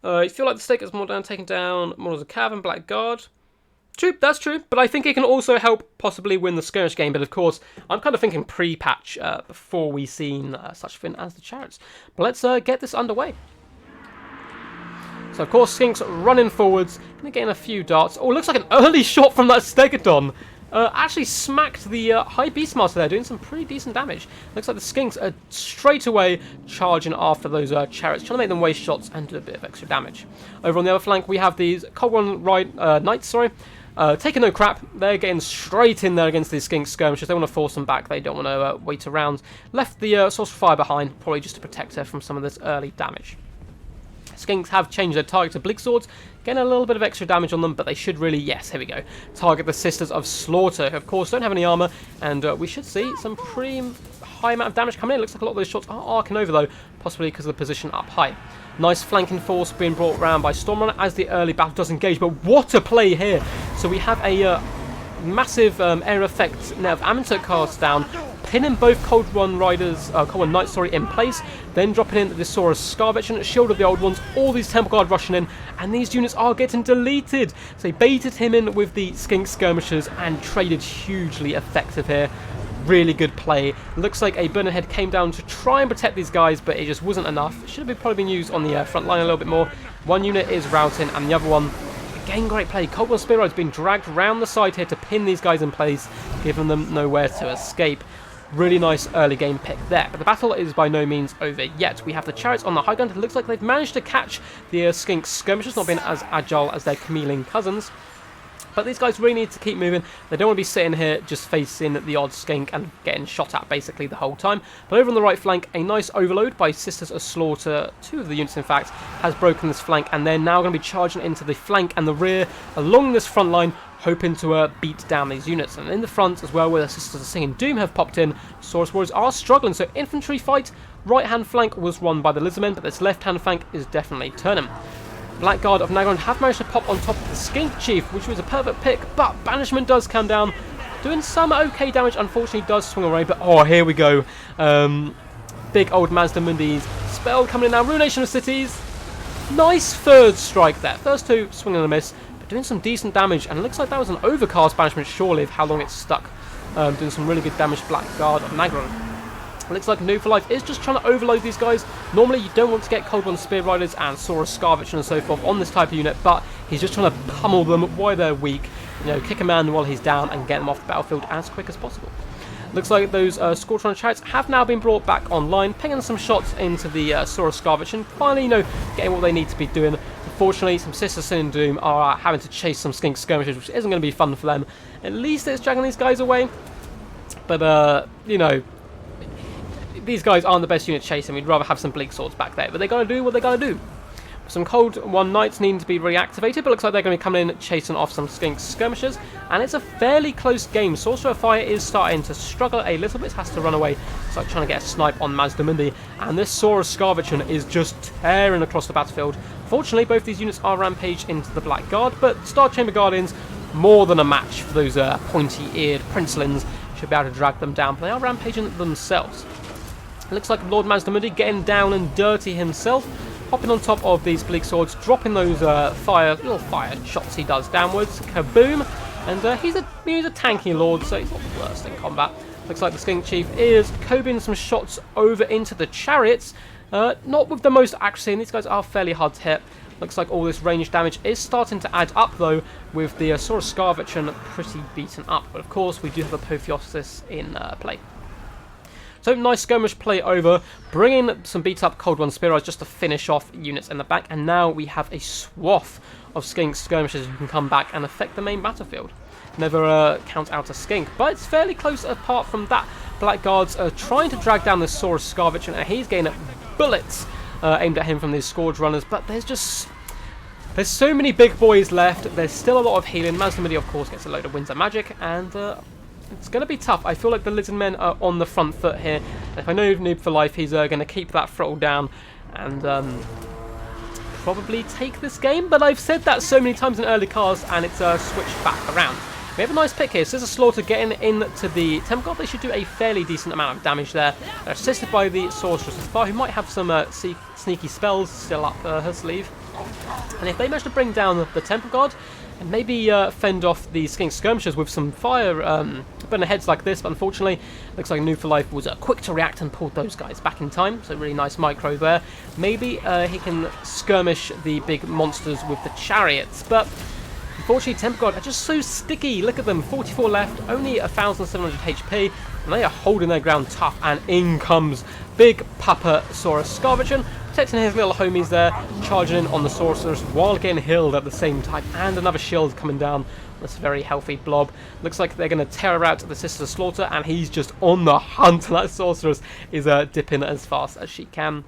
You feel like the stake is more down, taking down models of Cav and Blackguard. True, that's true, but I think it can also help possibly win the skirmish game. But of course, I'm kind of thinking pre-patch before we've seen such a thing as the chariots. But let's get this underway. So of course, Skinks running forwards, and getting a few darts. Oh, looks like an early shot from that Stegodon. Actually smacked the High Beastmaster there, doing some pretty decent damage. Looks like the Skinks are straight away charging after those chariots, trying to make them waste shots and do a bit of extra damage. Over on the other flank, we have these Cogwan Knights, taking no crap. They're getting straight in there against these Skink skirmishers. They want to force them back. They don't want to wait around. Left the Source of Fire behind, probably just to protect her from some of this early damage. Skinks have changed their target to Bleak Swords, getting a little bit of extra damage on them, but they should really, yes, here we go, target the Sisters of Slaughter, who of course don't have any armor, and we should see some pretty high amount of damage coming in. Looks like a lot of those shots are arcing over though, possibly because of the position up high. Nice flanking force being brought around by Stormrunner as the early battle does engage, but what a play here! So we have a massive air effect net of Amateur cast down, pinning both Cold One Knights in place, then dropping in the Saurus Scarvetch, Shield of the Old Ones, all these Temple Guard rushing in, and these units are getting deleted. So they baited him in with the Skink Skirmishers and traded hugely effective here. Really good play. Looks like a Burning Head came down to try and protect these guys, but it just wasn't enough. It should have probably been used on the front line a little bit more. One unit is routing, and the other one, again, great play. Cold One Spear Rider's being dragged round the side here to pin these guys in place, giving them nowhere to escape. Really nice early game pick there, but the battle is by no means over yet. We have the chariots on the high ground. It looks like they've managed to catch the Skink skirmishers, not being as agile as their chameleon cousins. But these guys really need to keep moving. They don't want to be sitting here just facing the odd skink and getting shot at basically the whole time. But over on the right flank, a nice overload by Sisters of Slaughter, 2 of the units in fact, has broken this flank, and they're now going to be charging into the flank and the rear along this front line, hoping to beat down these units. And in the front as well, where the Sisters of Singing Doom have popped in, Saurus Warriors are struggling. So infantry fight, right hand flank was won by the Lizardmen, but this left hand flank is definitely turning. Blackguard of Nagron have managed to pop on top of the Skink Chief, which was a perfect pick, but Banishment does come down, doing some okay damage. Unfortunately does swing away, but oh, here we go. Big old Mazdamundi's spell coming in now. Ruination of Cities. Nice third strike there. First 2 swing and a miss, but doing some decent damage, and it looks like that was an overcast Banishment surely of how long it's stuck. Doing some really good damage. Blackguard of Nagron. Looks like New for Life is just trying to overload these guys. Normally you don't want to get Cold One Spear Riders and Saurus Scarvetch and so forth on this type of unit, but he's just trying to pummel them while they're weak, kick a man while he's down and get them off the battlefield as quick as possible. Looks like those Scorchron chariots have now been brought back online, pinging some shots into the Saurus Scarvetch and finally, getting what they need to be doing. Unfortunately, some Sisters of Sin and Doom are having to chase some Skink Skirmishers, which isn't going to be fun for them. At least it's dragging these guys away, but, these guys aren't the best unit chasing. We'd rather have some Bleak Swords back there, but they're going to do what they're going to do. Some Cold One Knights needing to be reactivated, but looks like they're going to be coming in chasing off some Skink Skirmishers, and it's a fairly close game. Sorcerer of Fire is starting to struggle a little bit, has to run away. It's like trying to get a snipe on Mazdamundi, and this Saurus Scarvetch is just tearing across the battlefield. Fortunately, both these units are rampaged into the Blackguard, but Star Chamber Guardians, more than a match for those pointy-eared Princelings. Should be able to drag them down, but they are rampaging themselves. It looks like Lord Mazdamundi getting down and dirty himself, hopping on top of these Bleak Swords, dropping those little fire shots he does downwards. Kaboom! And he's a tanky lord, so he's not the worst in combat. Looks like the Skink Chief is cobing some shots over into the chariots. Not with the most accuracy, and these guys are fairly hard to hit. Looks like all this range damage is starting to add up, though, with the Saurus Scarvetch pretty beaten up. But of course, we do have Apotheosis in play. So nice skirmish play over, bring in some beat up Cold One Spear Riders just to finish off units in the back, and now we have a swath of skink skirmishers who can come back and affect the main battlefield. Never count out a skink, but it's fairly close apart from that. Blackguards are trying to drag down this Saurus Scarvich, and he's getting bullets aimed at him from these Scourge Runners, but there's so many big boys left. There's still a lot of healing. Mazda of course, gets a load of Windsor Magic, and it's going to be tough. I feel like the Lizard Men are on the front foot here. And if I know Noob for Life, he's going to keep that throttle down and probably take this game. But I've said that so many times in early cars, and it's switched back around. We have a nice pick here. Scissor Slaughter getting into the Temple Guard. They should do a fairly decent amount of damage there. They're assisted by the Sorceress as far, who might have some sneaky spells still up her sleeve. And if they manage to bring down the Temple Guard and maybe fend off the Skink Skirmishers with some fire burner heads like this, but unfortunately looks like Noob for Life was quick to react and pulled those guys back in time, so really nice micro there. Maybe he can skirmish the big monsters with the chariots, but unfortunately Temple Guard are just so sticky. Look at them, 44 left, only 1,700 HP, and they are holding their ground tough, and in comes big Papa Saurus Scarvich, protecting his little homies there, charging in on the Sorceress while getting healed at the same time, and another shield coming down. This very healthy blob. Looks like they're going to tear out the Sister Slaughter, and he's just on the hunt, and that Sorceress is dipping as fast as she can.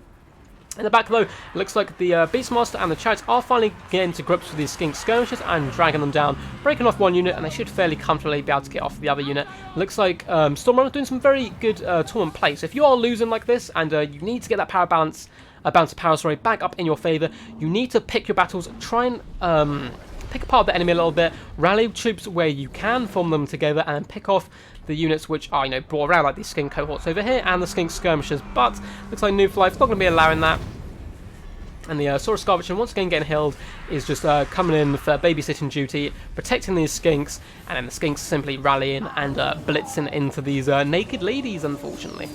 In the back though, it looks like the Beastmaster and the Chariots are finally getting to grips with these Skink Skirmishers and dragging them down, breaking off one unit, and they should fairly comfortably be able to get off the other unit. Looks like Stormrunner doing some very good tournament play. So if you are losing like this and you need to get that power balance, bounce of power, sorry, back up in your favour, you need to pick your battles, try and pick apart the enemy a little bit, rally troops where you can, form them together, and pick off the units which are, brought around, like these Skink cohorts over here and the Skink Skirmishers. But looks like Noob for Life's not going to be allowing that. And the Saurus Scarvich, once again getting healed, is just coming in for babysitting duty, protecting these Skinks, and then the Skinks simply rallying and blitzing into these naked ladies, unfortunately.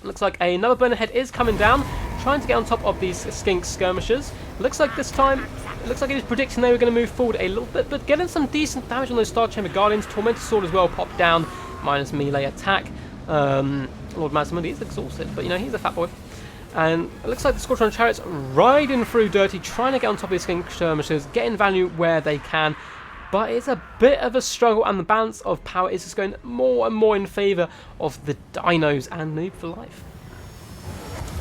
Looks like another burner head is coming down, trying to get on top of these Skink Skirmishers. Looks like this time, it looks like he was predicting they were going to move forward a little bit, but getting some decent damage on those Star Chamber Guardians. Tormentor Sword as well popped down, minus melee attack. Lord Maximundi is exhausted, but he's a fat boy. And it looks like the Scorch Runner Chariots riding through dirty, trying to get on top of these Skink Skirmishers, getting value where they can. But it's a bit of a struggle, and the balance of power is just going more and more in favour of the Dinos and Noob for Life.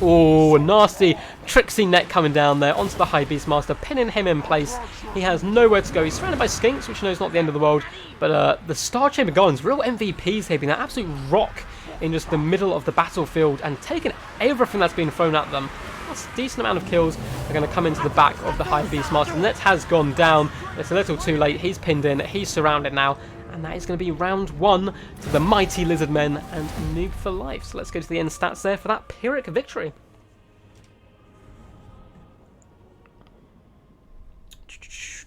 Oh, nasty Trixie net coming down there onto the High Beastmaster, pinning him in place. He has nowhere to go. He's surrounded by Skinks, which is not the end of the world. But the Star Chamber Guardians, real MVPs here, being an absolute rock in just the middle of the battlefield and taking everything that's been thrown at them. That's a decent amount of kills. They're going to come into the back of the High Beastmaster. The net has gone down. It's a little too late. He's pinned in. He's surrounded now. And that is going to be round one to the mighty Lizard Men and Noob for Life. So let's go to the end stats there for that Pyrrhic victory.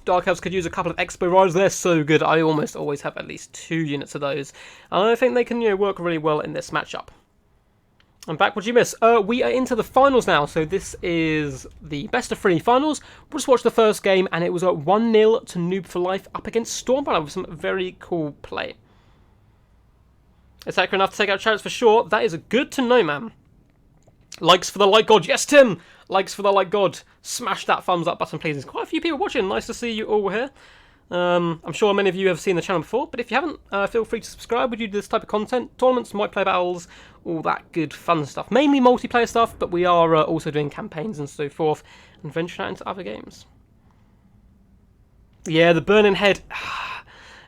Dark Elves could use a couple of Expo Riders. They're so good. I almost always have at least 2 units of those. And I think they can work really well in this matchup. I'm back. What did you miss? We are into the finals now. So this is the best of 3 finals. We'll just watch the first game, and it was a 1-0 to Noob for Life up against Stormrunner with some very cool play. Is accurate enough to take out Chariots for sure? That is good to know, man. Likes for the Light God. Yes, Tim! Likes for the Light God. Smash that thumbs up button, please. There's quite a few people watching. Nice to see you all here. I'm sure many of you have seen the channel before, but if you haven't, feel free to subscribe. We do this type of content, tournaments, might play battles, all that good fun stuff. Mainly multiplayer stuff, but we are also doing campaigns and so forth, and venturing out into other games. Yeah, the Burning Head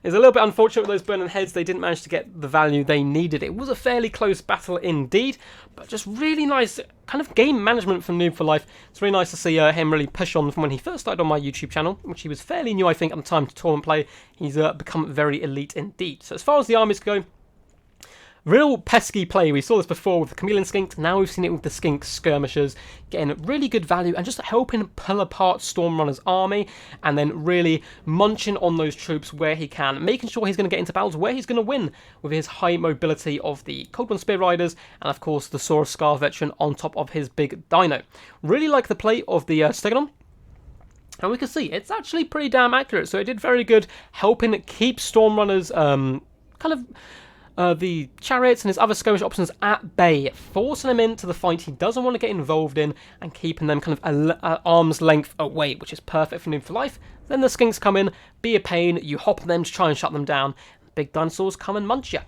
is a little bit unfortunate with those Burning Heads. They didn't manage to get the value they needed. It was a fairly close battle indeed, but just really nice kind of game management from Noob for Life. It's really nice to see him really push on from when he first started on my YouTube channel, which he was fairly new, I think, at the time to tournament play. He's become very elite indeed. So as far as the armies go, real pesky play. We saw this before with the Chameleon Skinks. Now we've seen it with the Skink Skirmishers, getting really good value and just helping pull apart Stormrunner's army, and then really munching on those troops where he can, making sure he's going to get into battles where he's going to win with his high mobility of the Cold One Spear Riders, and of course the Saurus Scarvich on top of his big dino. Really like the play of the Stegodon. And we can see it's actually pretty damn accurate, so it did very good helping keep Stormrunners kind of the chariots and his other skirmish options at bay, forcing him into the fight he doesn't want to get involved in and keeping them kind of at arm's length away, which is perfect for Noob for Life. Then the skinks come in, be a pain, you hop on them to try and shut them down. Big dinosaurs come and munch you.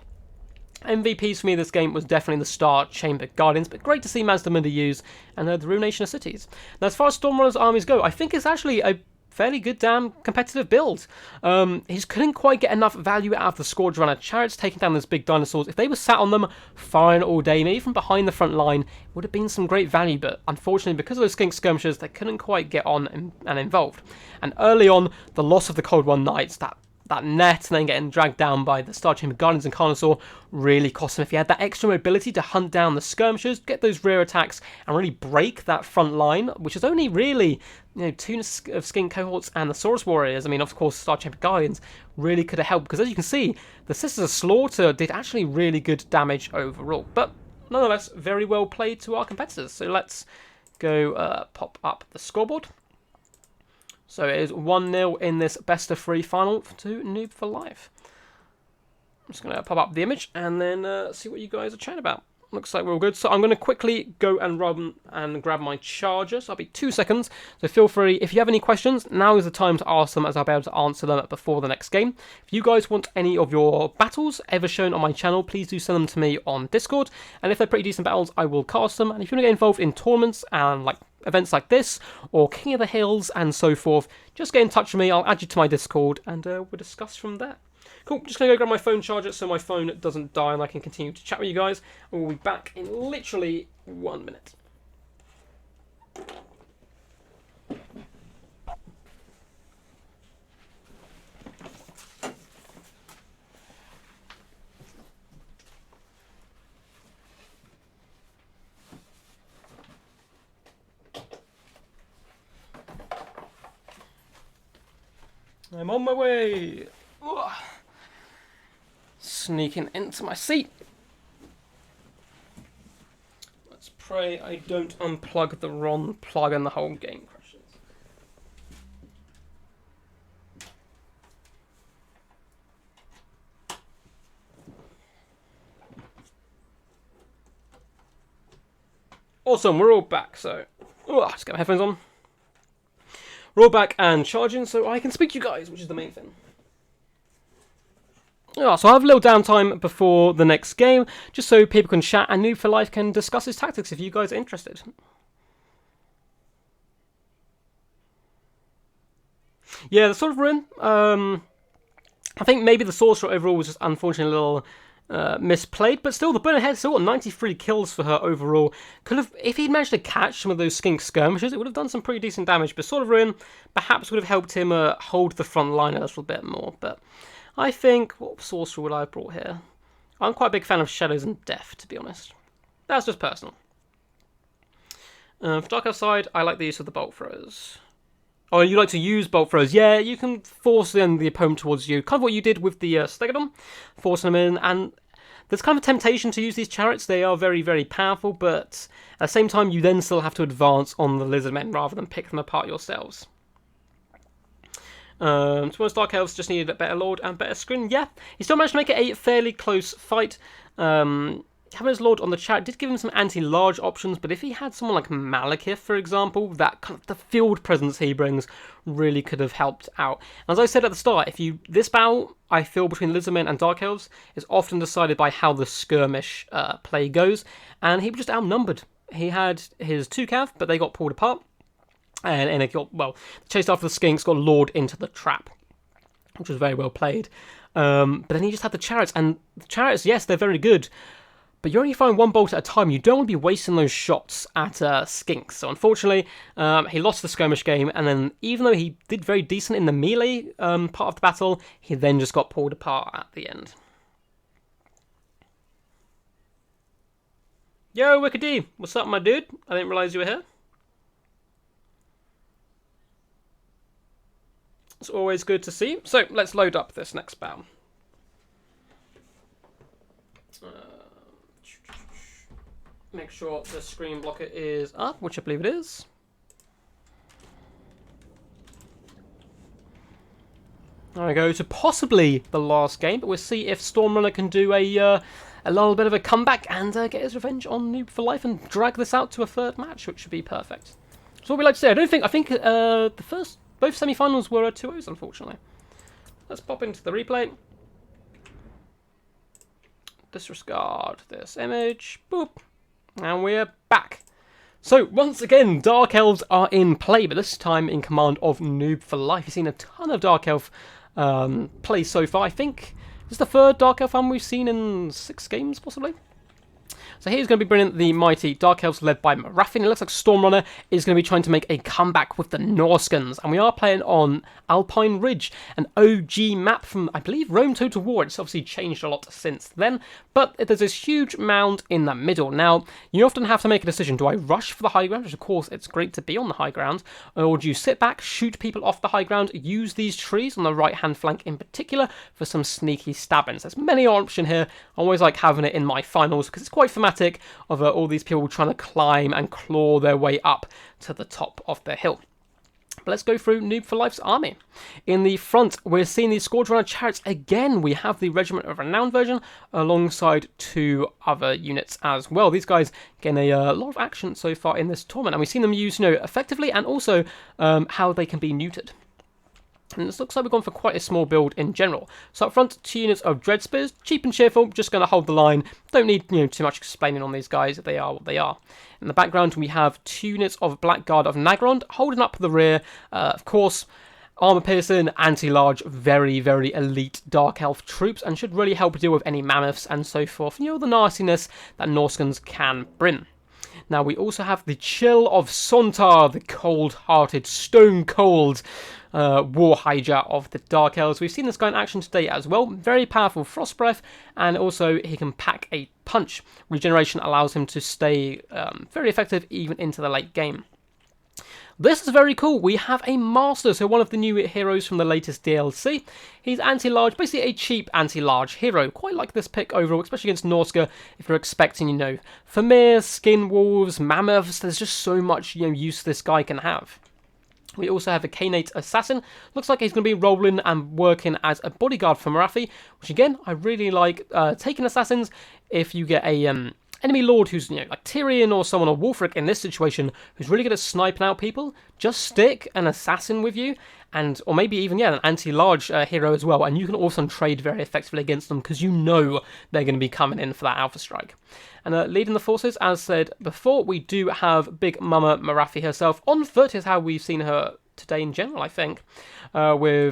MVPs for me this game was definitely the Star Chamber Guardians, but great to see Mazda used, and the Ruination of Cities. Now, as far as Stormrunner's armies go, I think it's actually a fairly good damn competitive build. He couldn't quite get enough value out of the Scourge Runner chariots taking down those big dinosaurs. If they were sat on them, firing all day, maybe from behind the front line, would have been some great value, but unfortunately, because of those skink skirmishers, they couldn't quite get on and involved. And early on, the loss of the Cold One Knights, that net and then getting dragged down by the Star Chamber Guardians and Carnosaur really cost him. If he had that extra mobility to hunt down the skirmishers, get those rear attacks and really break that front line, which is only really, two of Skink cohorts and the Saurus Warriors, I mean, of course, Star Chamber Guardians, really could have helped, because as you can see, the Sisters of Slaughter did actually really good damage overall. But nonetheless, very well played to our competitors. So let's go pop up the scoreboard. So it is 1-0 in this best-of-3 final to Noob for Life. I'm just going to pop up the image and then see what you guys are chatting about. Looks like we're all good. So I'm going to quickly go and run and grab my charger. So I'll be 2 seconds. So feel free, if you have any questions, now is the time to ask them, as I'll be able to answer them before the next game. If you guys want any of your battles ever shown on my channel, please do send them to me on Discord. And if they're pretty decent battles, I will cast them. And if you want to get involved in tournaments and events like this, or King of the Hills and so forth, just get in touch with me. I'll add you to my Discord and we'll discuss from there. Cool, just going to go grab my phone charger so my phone doesn't die and I can continue to chat with you guys. And we'll be back in literally 1 minute. I'm on my way. Ugh. Sneaking into my seat. Let's pray I don't unplug the wrong plug and the whole game crashes. Awesome, we're all back, so let's get my headphones on. We're all back and charging, so I can speak to you guys, which is the main thing. Yeah, so I have a little downtime before the next game, just so people can chat and Noob for Life can discuss his tactics if you guys are interested. Yeah, the Sword of Ruin. I think maybe the Sorcerer overall was just unfortunately a little misplayed, but still, the Bonehead still got 93 kills for her overall. Could have, if he'd managed to catch some of those skink skirmishers, it would have done some pretty decent damage. But Sword of Ruin perhaps would have helped him hold the front line a little bit more. But I think, what Sorcerer would I have brought here? I'm quite a big fan of Shadows and Death, to be honest. That's just personal. For Dark Elf side, I like the use of the Bolt Throws. Oh, you like to use Bolt Throws. Yeah, you can force the opponent towards you. Kind of what you did with the Stegodon, forcing them in. And there's kind of a temptation to use these chariots. They are very, very powerful, but at the same time, you then still have to advance on the Lizardmen rather than pick them apart yourselves. To be honest, Dark Elves just needed a better Lord and better screen. Yeah, he still managed to make it a fairly close fight. Having his Lord on the chariot did give him some anti-large options, but if he had someone like Malekith, for example, that kind of the field presence he brings really could have helped out. And as I said at the start, this battle, I feel, between Lizardmen and Dark Elves is often decided by how the skirmish play goes, and he was just outnumbered. He had his 2 cav, but they got pulled apart. And it got, chased after the skinks, got lured into the trap, which was very well played. But then he just had the chariots, and the chariots, yes, they're very good, but you only find one bolt at a time. You don't want to be wasting those shots at skinks. So unfortunately, he lost the skirmish game, and then even though he did very decent in the melee part of the battle, he then just got pulled apart at the end. Yo, Wicked D, what's up, my dude? I didn't realise you were here. It's always good to see. So let's load up this next battle. Make sure the screen blocker is up, which I believe it is. There we go to possibly the last game, but we'll see if Stormrunner can do a little bit of a comeback and get his revenge on Noob for Life and drag this out to a third match, which should be perfect. So what we like to say, I think the first, both semi-finals were 2-0s, unfortunately. Let's pop into the replay. Disregard this image, boop, and we're back. So, once again, Dark Elves are in play, but this time in command of Noob for Life. You've seen a ton of Dark Elf play so far. I think this is the third Dark Elf one we've seen in 6 games, possibly. So here's going to be bringing the mighty Dark Elves led by Marathon. It looks like Stormrunner is going to be trying to make a comeback with the Norskans. And we are playing on Alpine Ridge, an OG map from, I believe, Rome Total War. It's obviously changed a lot since then. But there's this huge mound in the middle. Now, you often have to make a decision. Do I rush for the high ground? Which, of course, it's great to be on the high ground. Or do you sit back, shoot people off the high ground, use these trees on the right-hand flank in particular for some sneaky stabbings? There's many options here. I always like having it in my finals because it's quite thematic of all these people trying to climb and claw their way up to the top of the hill. But let's go through Noob for Life's army. In the front, we're seeing these Scourge Runner chariots again. We have the Regiment of Renown version alongside 2 other units as well. These guys getting a lot of action so far in this tournament, and we've seen them used, effectively, and also how they can be neutered. And this looks like we've gone for quite a small build in general. So up front, 2 units of Dread Spears, cheap and cheerful, just going to hold the line. Don't need too much explaining on these guys, they are what they are. In the background, we have 2 units of Blackguard of Nagrond, holding up the rear. Of course, armor piercing, anti-large, very, very elite Dark Elf troops, and should really help deal with any mammoths and so forth. The nastiness that Norskans can bring. Now, we also have the Chill of Sontar, the cold-hearted, stone-cold War Hydra of the Dark Elves. We've seen this guy in action today as well. Very powerful Frost Breath, and also he can pack a punch. Regeneration allows him to stay very effective even into the late game. This is very cool. We have a Master, so one of the new heroes from the latest DLC. He's anti-large, basically a cheap anti-large hero. Quite like this pick overall, especially against Norska. If you're expecting, Famir, Skin Wolves, Mammoths, there's just so much use this guy can have. We also have a Canate Assassin. Looks like he's going to be rolling and working as a bodyguard for Marathi, which again, I really like taking assassins. If you get a enemy lord who's, like Tyrion or someone, or Wolfric in this situation, who's really good at sniping out people, just stick an assassin with you, or maybe even, an anti-large hero as well, and you can also trade very effectively against them, because they're going to be coming in for that Alpha Strike. And leading the forces, as said before, we do have Big Mama Marathi herself. On foot is how we've seen her today in general, I think.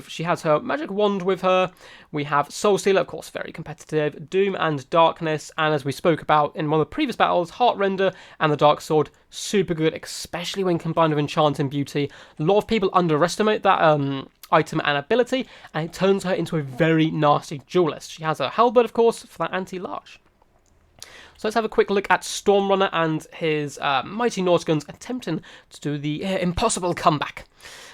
She has her magic wand with her. We have Soul Stealer, of course, very competitive. Doom and Darkness, and as we spoke about in one of the previous battles, Heartrender and the Dark Sword, super good, especially when combined with Enchant and Beauty. A lot of people underestimate that item and ability, and it turns her into a very nasty duelist. She has a halberd, of course, for that anti-large. So let's have a quick look at Stormrunner and his mighty Norskans attempting to do the impossible comeback.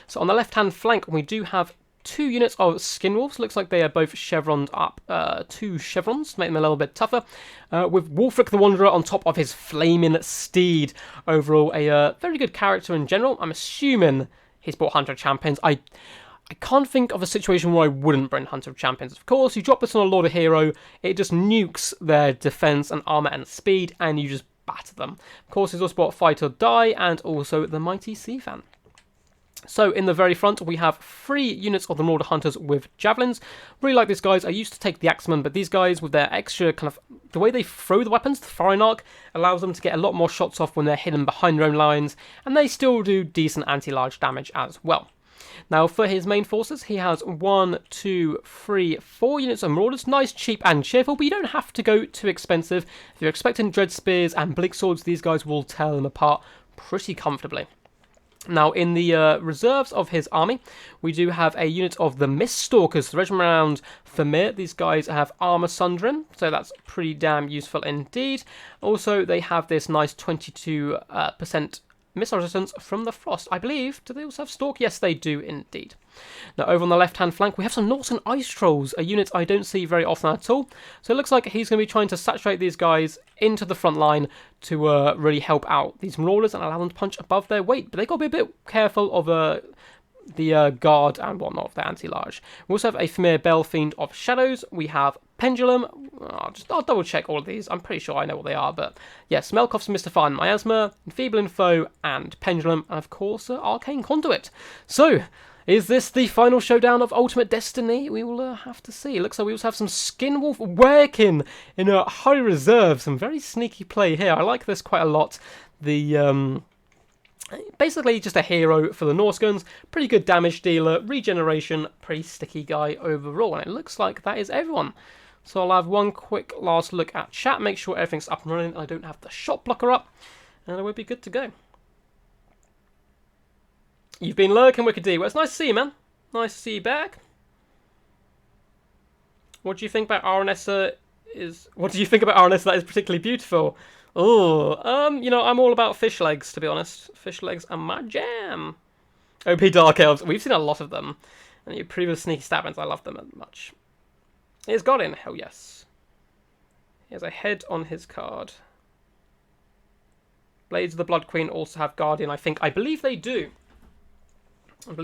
So on the left-hand flank, we do have 2 units of Skinwolves. Looks like they are both chevroned up, 2 chevrons to make them a little bit tougher. With Wolfric the Wanderer on top of his flaming steed. Overall, a very good character in general. I'm assuming he's brought Hunter Champions. I can't think of a situation where I wouldn't bring Hunter of Champions. Of course, you drop this on a Lord of Hero, it just nukes their defense and armor and speed, and you just batter them. Of course, he's also brought Fight or Die, and also the Mighty Sea Fan. So, in the very front, we have 3 units of the Marauder Hunters with Javelins. Really like these guys. I used to take the Axemen, but these guys, with their extra the way they throw the weapons, the firing arc, allows them to get a lot more shots off when they're hidden behind their own lines, and they still do decent anti-large damage as well. Now, for his main forces, he has 1, 2, 3, 4 units of Marauders. Nice, cheap, and cheerful, but you don't have to go too expensive. If you're expecting Dread Spears and Bleak Swords, these guys will tear them apart pretty comfortably. Now, in the reserves of his army, we do have a unit of the Mist Stalkers, the regiment around Famir. These guys have armor sundering, so that's pretty damn useful indeed. Also, they have this nice 22% missile resistance from the Frost. I believe, do they also have Stalk? Yes, they do indeed. Now, over on the left-hand flank, we have some Norse and Ice Trolls, a unit I don't see very often at all. So it looks like he's going to be trying to saturate these guys into the front line to really help out these Marauders and allow them to punch above their weight. But they've got to be a bit careful of the guard and whatnot of the anti-large. We also have a Familiar Bellfiend of Shadows. We have Pendulum. I'll double check all of these. I'm pretty sure I know what they are, but yes, Melkoff's Mystify and Miasma, Enfeebling Foe, and Pendulum, and of course, Arcane Conduit. So, is this the final showdown of Ultimate Destiny? We will have to see. It looks like we also have some Skinwolf Werkin in a high reserve. Some very sneaky play here. I like this quite a lot. The basically just a hero for the Norse guns. Pretty good damage dealer, regeneration, pretty sticky guy overall. And it looks like that is everyone. So I'll have one quick last look at chat, make sure everything's up and running. I don't have the shot blocker up, and I will be good to go. You've been lurking, Wicked D. Well, it's nice to see you, man. Nice to see you back. What do you think about RNS? What do you think about RNS that is particularly beautiful? Oh, you know, I'm all about fish legs, to be honest. Fish legs are my jam. OP Dark Elves. We've seen a lot of them. And your previous sneaky stabbings, I love them much. Here's Godin. Hell yes. He has a head on his card. Blades of the Blood Queen also have Guardian, I think. I believe they do. And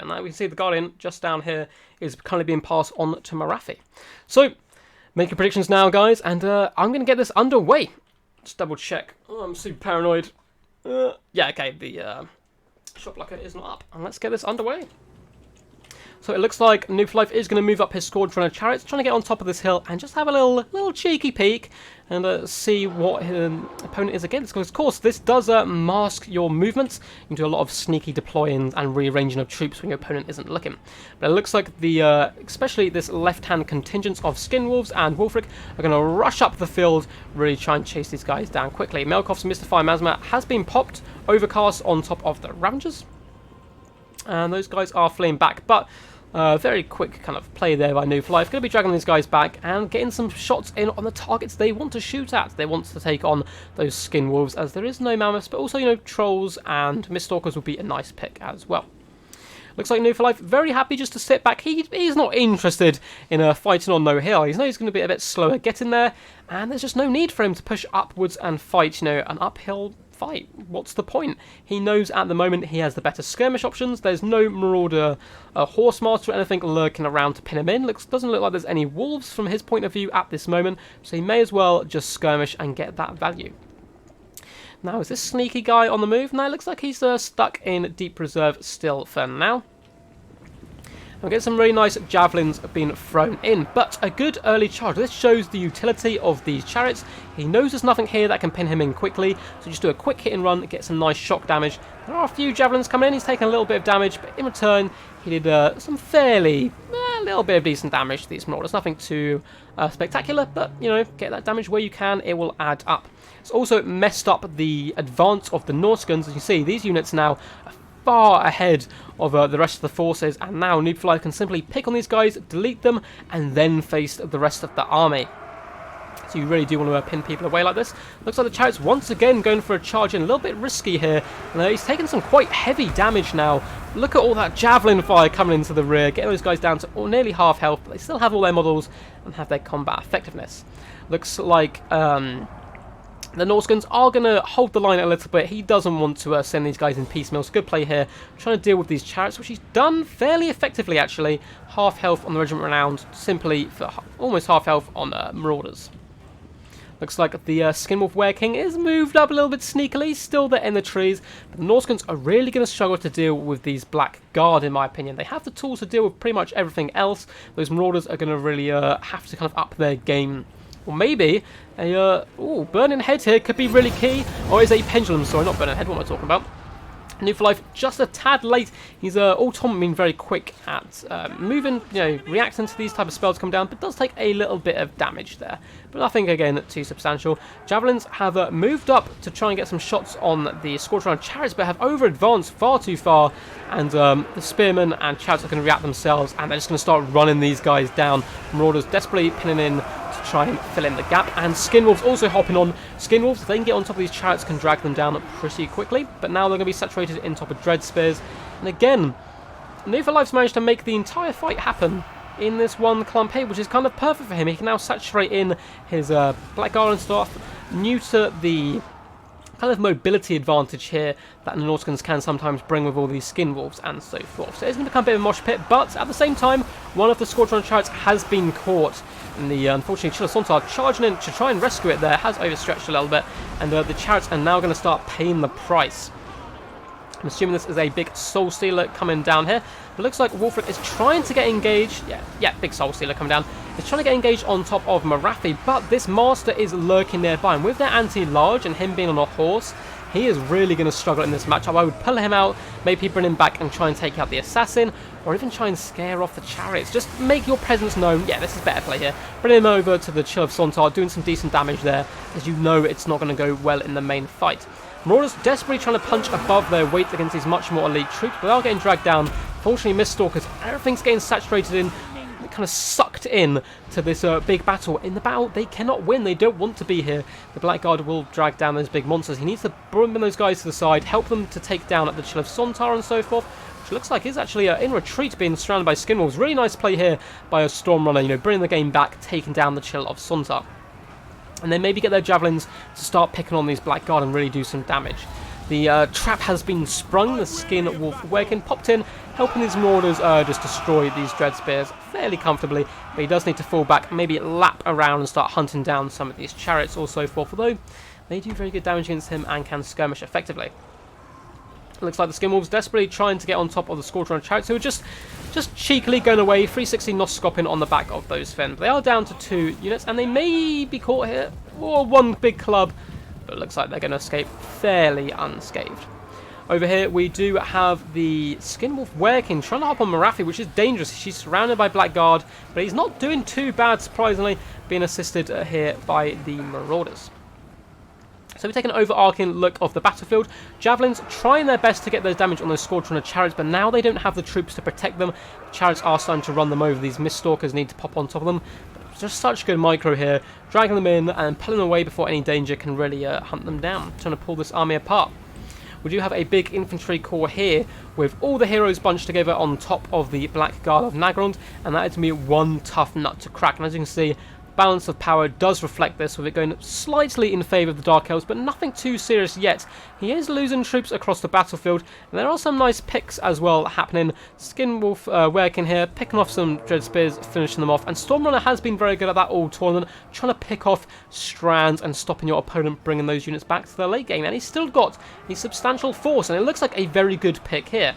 now we can see the Guardian just down here is currently being passed on to Marathi. So, making predictions now, guys, and I'm going to get this underway. Just double check. Oh, I'm super paranoid. Yeah, okay, the shot blocker is not up. And let's get this underway. So it looks like Noob for Life is going to move up his squadron of chariots, trying to get on top of this hill and just have a little cheeky peek and see what his opponent is against. Because, of course, this does mask your movements. You can do a lot of sneaky deploying and rearranging of troops when your opponent isn't looking. But it looks like the, especially this left-hand contingents of Skinwolves and Wolfric are going to rush up the field, really try and chase these guys down quickly. Melkoff's Mystify Miasma has been popped, Overcast on top of the Ravengers. And those guys are fleeing back, but very quick kind of play there by Noob for Life. Going to be dragging these guys back and getting some shots in on the targets they want to shoot at. They want to take on those Skinwolves, as there is no Mammoths, but also, you know, Trolls and Miststalkers would be a nice pick as well. Looks like Noob for Life very happy just to sit back. He's not interested in fighting on no hill. He knows he's going to be a bit slower getting there, and there's just no need for him to push upwards and fight, you know, an uphill fight. What's the point? He knows at the moment he has the better skirmish options. There's no Marauder Horsemaster or anything lurking around to pin him in. Doesn't look like there's any wolves from his point of view at this moment, so he may as well just skirmish and get that value. Now, is this sneaky guy on the move? No, it looks like he's stuck in deep reserve still for now. We'll get some really nice javelins being thrown in, but a good early charge. This shows the utility of these chariots. He knows there's nothing here that can pin him in quickly, so just do a quick hit and run, get some nice shock damage. There are a few javelins coming in. He's taken a little bit of damage, but in return, he did some fairly, a little bit of decent damage to these Marauders. Nothing too spectacular, but, you know, get that damage where you can, it will add up. It's also messed up the advance of the Norse guns. As you see, these units now are far ahead of the rest of the forces, and now Noob for Life can simply pick on these guys, delete them, and then face the rest of the army. So you really do want to pin people away like this. Looks like the chariots once again going for a charge in, a little bit risky here. And he's taking some quite heavy damage now. Look at all that javelin fire coming into the rear, getting those guys down to nearly half health, but they still have all their models and have their combat effectiveness. Looks like the Norskans are going to hold the line a little bit. He doesn't want to send these guys in piecemeal. So good play here. Trying to deal with these chariots, which he's done fairly effectively, actually. Half health on the Regiment Renowned, simply for almost half health on Marauders. Looks like the Skinwolf Wereking is moved up a little bit sneakily. Still there in the trees. But the Norskans are really going to struggle to deal with these Black Guard, in my opinion. They have the tools to deal with pretty much everything else. Those Marauders are going to really have to kind of up their game. Or maybe a Burning Head here could be really key. Or is a Pendulum, sorry, not Burning Head, what am I talking about? Noob for Life just a tad late. He's all-time been very quick at moving, you know, reacting to these type of spells come down, but does take a little bit of damage there. But nothing, again, too substantial. Javelins have moved up to try and get some shots on the Squadron Chariots, but have over-advanced far too far, and the Spearmen and Chariots are going to react themselves, and they're just going to start running these guys down. Marauders desperately pinning in to try and fill in the gap, and Skinwolves also hopping on. Skinwolves, if they can get on top of these Chariots, can drag them down pretty quickly, but now they're going to be saturated in top of Dread Spears. And again, Noob for Life's managed to make the entire fight happen in this one clump here, which is kind of perfect for him. He can now saturate in his Black Guard and stuff, neuter the kind kind of mobility advantage here that the Nauticans can sometimes bring with all these skin wolves and so forth. So it's going to become a bit of a mosh pit, but at the same time, one of the Scorch Runner chariots has been caught. And the unfortunately Chill of Sontar charging in to try and rescue it there has overstretched a little bit, and the chariots are now going to start paying the price. I'm assuming this is a big Soul Stealer coming down here. It looks like Wolfric is trying to get engaged. Yeah, big Soul Stealer coming down. He's trying to get engaged on top of Marathi, but this Master is lurking nearby. And with that anti-large and him being on a horse, he is really going to struggle in this matchup. I would pull him out, maybe bring him back and try and take out the Assassin, or even try and scare off the chariots. Just make your presence known. Yeah, this is better play here. Bring him over to the Chill of Sontar, doing some decent damage there, as you know it's not going to go well in the main fight. Marauders desperately trying to punch above their weight against these much more elite troops, but they are getting dragged down. Fortunately, Miststalkers, everything's getting saturated in, kind of sucked in to this big battle. In the battle, they cannot win. They don't want to be here. The Blackguard will drag down those big monsters. He needs to bring those guys to the side, help them to take down at the Chill of Sontar and so forth, which looks like he's actually in retreat, being surrounded by Skinwolves. Really nice play here by a Storm Runner, you know, bringing the game back, taking down the Chill of Sontar. And then maybe get their javelins to start picking on these Blackguard and really do some damage. The trap has been sprung, the Skin Wolf Working popped in, helping these Marauders just destroy these Dread Spears fairly comfortably, but he does need to fall back, maybe lap around and start hunting down some of these chariots or so forth, although they do very good damage against him and can skirmish effectively. It looks like the Skin Wolves desperately trying to get on top of the Scorch Runner chariots, who are just cheekily going away, 360 Noscoping on the back of those Fen. They are down to 2 units, and they may be caught here, or one big club, but it looks like they're going to escape fairly unscathed. Over here, we do have the Skin Wolf Werkin trying to hop on Marathi, which is dangerous. She's surrounded by Blackguard, but he's not doing too bad, surprisingly, being assisted here by the Marauders. So we take an overarching look of the battlefield. Javelins trying their best to get those damage on those Scorch Runner chariots, but now they don't have the troops to protect them. The chariots are starting to run them over. These Miststalkers need to pop on top of them. But just such good micro here, dragging them in and pulling them away before any danger can really hunt them down, trying to pull this army apart. We do have a big infantry corps here with all the heroes bunched together on top of the Blackguard of Nagrond, and that is going to be one tough nut to crack. And as you can see, balance of power does reflect this, with it going slightly in favour of the Dark Elves, but nothing too serious yet. He is losing troops across the battlefield, and there are some nice picks as well happening. Skin Wolf working here, picking off some Dread Spears, finishing them off, and Stormrunner has been very good at that all tournament, trying to pick off strands and stopping your opponent bringing those units back to the late game, and he's still got a substantial force, and it looks like a very good pick here.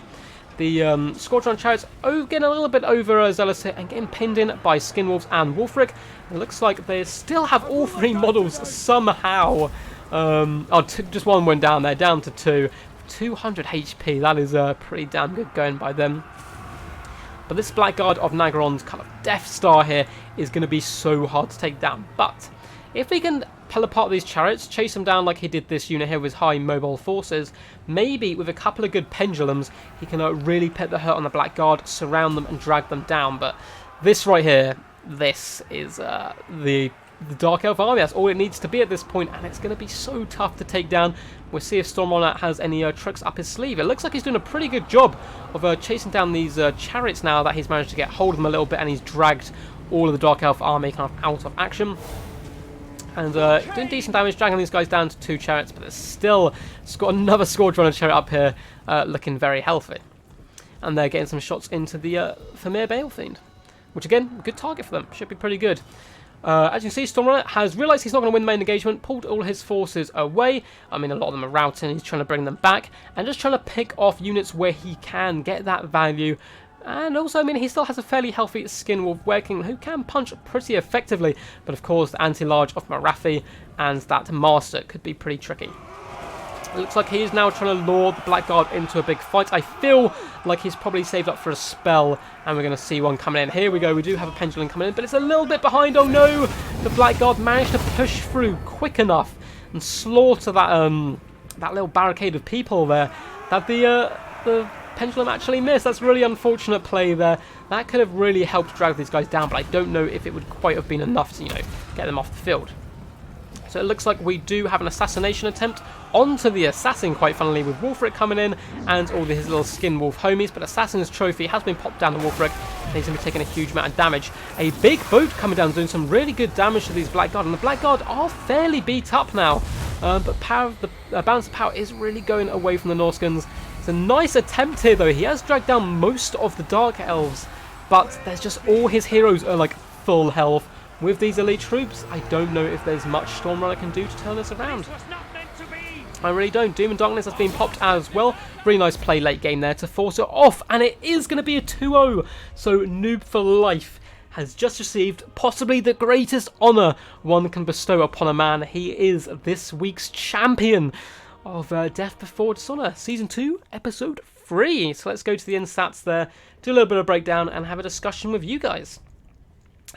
The Scorch Runner chariots getting a little bit overzealous here and getting pinned in by Skin Wolves and Wolfric. It looks like they still have all 3 models somehow. Just one went down there, down to 2. 200 HP, that is pretty damn good going by them. But this Blackguard of Nagrond's kind of Death Star here is going to be so hard to take down. But if we can pull apart these chariots, chase them down like he did this unit here with high mobile forces, maybe with a couple of good pendulums, he can really put the hurt on the Blackguard, surround them and drag them down. But this right here, this is the Dark Elf army. That's all it needs to be at this point, and it's going to be so tough to take down. We'll see if Stormrunner has any tricks up his sleeve. It looks like he's doing a pretty good job of chasing down these chariots now that he's managed to get hold of them a little bit, and he's dragged all of the Dark Elf army kind of out of action. And doing decent damage, dragging these guys down to 2 chariots, but it's got another Scorch Runner chariot up here looking very healthy. And they're getting some shots into the Famir Balefiend, which again, good target for them, should be pretty good. As you can see, Stormrunner has realised he's not going to win the main engagement, pulled all his forces away. I mean, a lot of them are routing, he's trying to bring them back, and just trying to pick off units where he can get that value. And also, I mean, he still has a fairly healthy Skin Wolf Werking who can punch pretty effectively, but of course, the anti-large of Marathi and that Master could be pretty tricky. It looks like he is now trying to lure the Blackguard into a big fight. I feel like he's probably saved up for a spell, and we're going to see one coming in. Here we go, we do have a pendulum coming in, but it's a little bit behind. Oh no! The Blackguard managed to push through quick enough and slaughter that little barricade of people there that the pendulum actually missed. That's really unfortunate play there. That could have really helped drag these guys down, but I don't know if it would quite have been enough to, get them off the field. So it looks like we do have an assassination attempt onto the Assassin, quite funnily, with Wolfric coming in and all his little Skin Wolf homies, but Assassin's trophy has been popped down to Wolfric, and he's going to be taking a huge amount of damage. A big boat coming down doing some really good damage to these Blackguard, and the Blackguard are fairly beat up now. but balance of power is really going away from the Norskins. It's a nice attempt here, though. He has dragged down most of the Dark Elves, but there's just all his heroes are like full health. With these elite troops, I don't know if there's much Stormrunner can do to turn this around. I really don't. Doom and Darkness has been popped as well. Really nice play late game there to force it off, and it is going to be a 2-0. So Noob for Life has just received possibly the greatest honour one can bestow upon a man. He is this week's champion of Death Before Dishonour, Season 2, Episode 3. So let's go to the end stats there, do a little bit of breakdown, and have a discussion with you guys.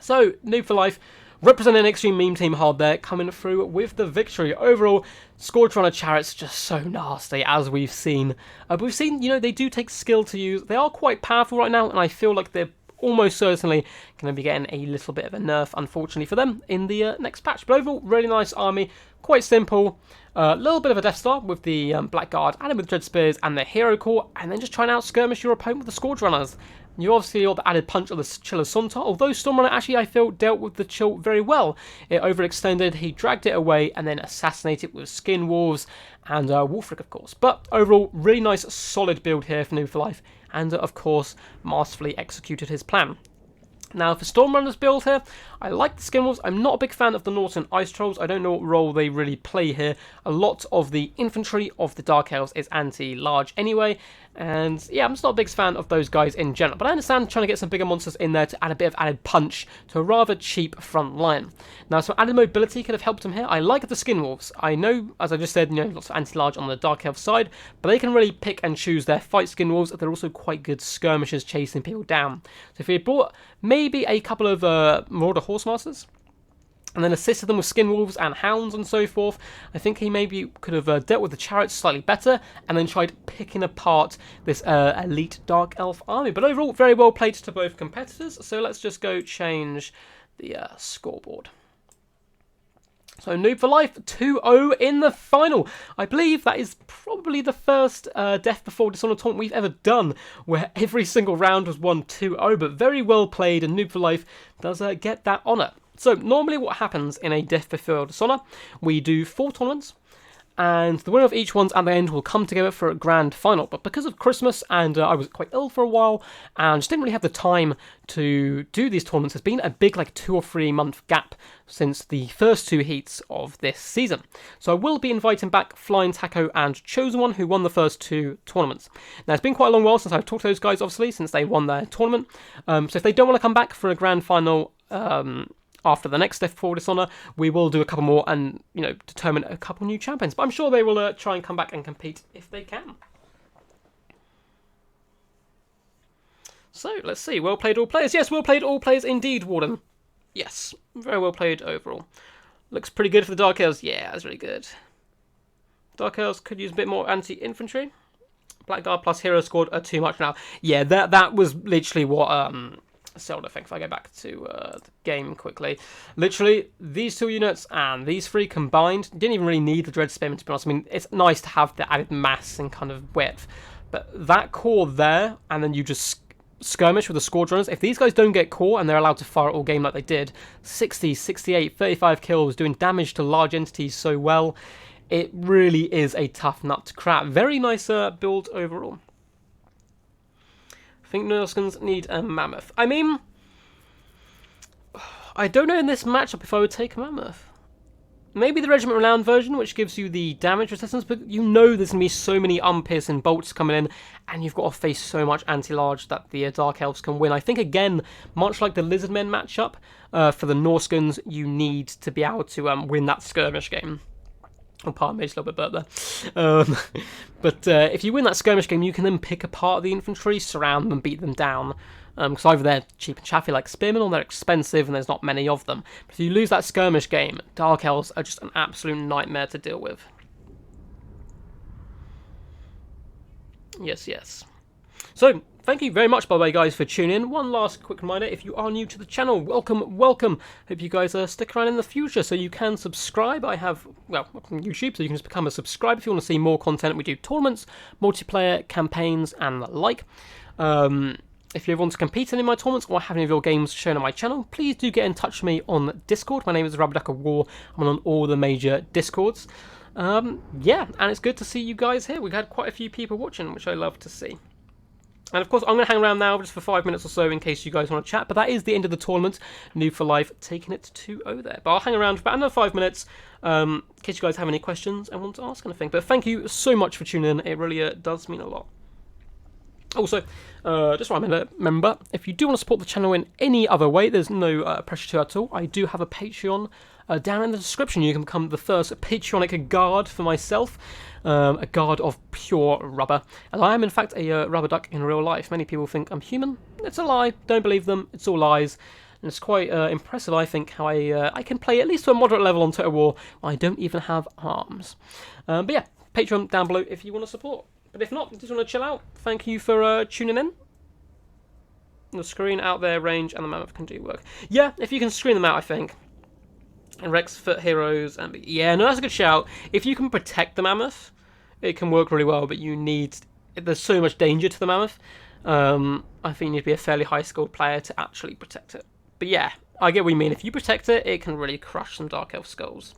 So, Noob for Life, representing Extreme Meme Team hard there, coming through with the victory. Overall, Scourge Runner Chariots just so nasty, as we've seen. But we've seen, you know, they do take skill to use. They are quite powerful right now, and I feel like they're almost certainly going to be getting a little bit of a nerf, unfortunately for them, in the next patch. But overall, really nice army, quite simple. A little bit of a Death Star with the Blackguard, and with Dread Spears and the Hero Core, and then just try and out-skirmish your opponent with the Scourge Runners. You obviously got the added punch of the Chill of Sontar, although Stormrunner actually, I feel, dealt with the Chill very well. It overextended, he dragged it away, and then assassinated with Skin Wolves and Wolfric, of course. But overall, really nice, solid build here for Noob for Life, and of course, masterfully executed his plan. Now, for Stormrunner's build here, I like the Skin Wolves. I'm not a big fan of the Northern Ice Trolls. I don't know what role they really play here. A lot of the infantry of the Dark Elves is anti-large anyway. And yeah, I'm just not a big fan of those guys in general. But I understand trying to get some bigger monsters in there to add a bit of added punch to a rather cheap front line. Now, some added mobility could have helped him here. I like the Skin Wolves. I know, as I just said, you know, lots of anti-large on the Dark Elf side, but they can really pick and choose their fight Skin Wolves. They're also quite good skirmishers chasing people down. So if he had brought maybe a couple of Marauder Horsemasters, and then assisted them with Skin Wolves and Hounds and so forth, I think he maybe could have dealt with the Chariots slightly better, and then tried picking apart this elite Dark Elf army. But overall, very well played to both competitors, so let's just go change the scoreboard. So Noob for Life, 2-0 in the final. I believe that is probably the first Death Before Dishonour taunt we've ever done, where every single round was won 2-0, but very well played, and Noob for Life does get that honour. So normally what happens in a Death Before Dishonour, we do 4 tournaments, and the winner of each one's at the end will come together for a grand final. But because of Christmas, and I was quite ill for a while, and just didn't really have the time to do these tournaments, there's been a big 2 or 3 month gap since the first 2 heats of this season. So I will be inviting back Flying Taco and Chosen One, who won the first 2 tournaments. Now, it's been quite a long while since I've talked to those guys, obviously, since they won their tournament. So if they don't want to come back for a grand final after the next Death Before Dishonour, we will do a couple more and, you know, determine a couple new champions. But I'm sure they will try and come back and compete if they can. So, let's see. Well played all players. Yes, well played all players indeed, Warden. Yes, very well played overall. Looks pretty good for the Dark Elves. Yeah, that's really good. Dark Elves could use a bit more anti-infantry. Blackguard plus Hero scored are too much now. Yeah, that was literally what Zelda effect. If I go back to the game quickly, literally these 2 units and these 3 combined didn't even really need the Dread Spearman, to be honest. I mean, it's nice to have the added mass and kind of width, but that core there, and then you just skirmish with the Scourge Runners. If these guys don't get core and they're allowed to fire all game like they did, 60, 68, 35 kills, doing damage to large entities so well, it really is a tough nut to crack. Very nice build overall. I think Norskins need a Mammoth. I mean, I don't know in this matchup if I would take a Mammoth. Maybe the Regiment Renowned version, which gives you the damage resistance, but you know there's going to be so many unpiercing bolts coming in, and you've got to face so much anti-large that the Dark Elves can win. I think, again, much like the Lizardmen matchup, for the Norskins, you need to be able to win that skirmish game. Oh, pardon me, just a little bit burnt there. But if you win that skirmish game, you can then pick apart the infantry, surround them, and beat them down. Because either they're cheap and chaffy like Spearmen, or they're expensive and there's not many of them. But if you lose that skirmish game, Dark Elves are just an absolute nightmare to deal with. Yes, yes. So, thank you very much, by the way, guys, for tuning in. One last quick reminder, if you are new to the channel, welcome, welcome. Hope you guys stick around in the future so you can subscribe. I have, well, on YouTube, so you can just become a subscriber if you want to see more content. We do tournaments, multiplayer, campaigns, and the like. If you ever want to compete in any of my tournaments or have any of your games shown on my channel, please do get in touch with me on Discord. My name is Rubberduck of War. I'm on all the major Discords. Yeah, and it's good to see you guys here. We've had quite a few people watching, which I love to see. And of course, I'm going to hang around now just for 5 minutes or so in case you guys want to chat. But that is the end of the tournament. Noob for Life taking it 2-0 there. But I'll hang around for about another 5 minutes in case you guys have any questions and want to ask anything. But thank you so much for tuning in. It really does mean a lot. Also, just remember, if you do want to support the channel in any other way, there's no pressure to at all. I do have a Patreon down in the description. You can become the first Patreonic guard for myself, a guard of pure rubber. And I am, in fact, a rubber duck in real life. Many people think I'm human. It's a lie. Don't believe them. It's all lies. And it's quite impressive, I think, how I can play at least to a moderate level on Total War. I don't even have arms. But yeah, Patreon down below if you want to support. But if not, just want to chill out. Thank you for tuning in. The screen out there, range, and the mammoth can do work. Yeah, if you can screen them out, I think. And Rex Foot Heroes, and yeah, no, that's a good shout. If you can protect the mammoth, it can work really well. But there's so much danger to the mammoth. I think you need to be a fairly high-skilled player to actually protect it. But yeah, I get what you mean. If you protect it, it can really crush some Dark Elf skulls.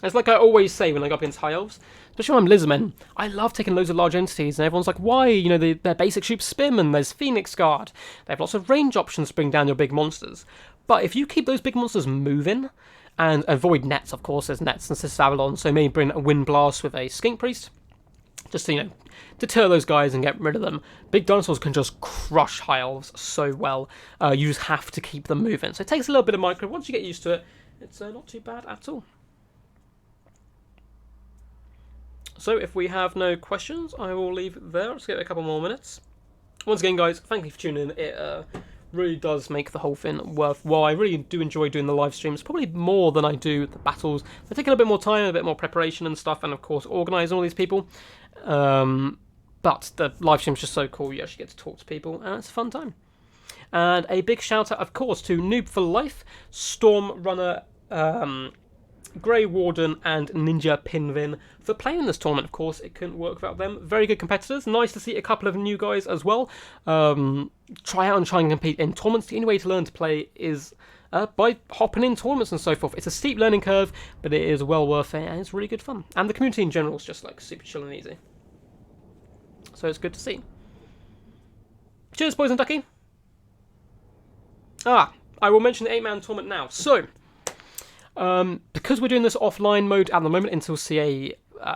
It's like I always say when I go up against High Elves, especially when I'm Lizardmen, I love taking loads of large entities, and everyone's like, why? You know, they're basic troop Spearmen, there's Phoenix Guard, they have lots of range options to bring down your big monsters. But if you keep those big monsters moving, and avoid nets, of course, there's nets in Sister Avalon, so maybe bring a Wind Blast with a Skink Priest, just to, deter those guys and get rid of them. Big dinosaurs can just crush High Elves so well, you just have to keep them moving. So it takes a little bit of micro, once you get used to it, it's not too bad at all. So if we have no questions, I will leave it there. Let's give it a couple more minutes. Once again, guys, thank you for tuning in. It really does make the whole thing worthwhile. I really do enjoy doing the live streams, probably more than I do the battles. They take a little bit more time, a bit more preparation and stuff, and of course organising all these people. But the live stream's just so cool. You actually get to talk to people, and it's a fun time. And a big shout out, of course, to Noob for Life, Storm Runner, Grey Warden and Ninja Pinvin for playing in this tournament. Of course, it couldn't work without them. Very good competitors. Nice to see a couple of new guys as well. Try out and try and compete in tournaments. The only way to learn to play is by hopping in tournaments and so forth. It's a steep learning curve, but it is well worth it, and it's really good fun. And the community in general is just like super chill and easy. So it's good to see. Cheers, boys and ducky. I will mention the 8-man tournament now. So, because we're doing this offline mode at the moment until CA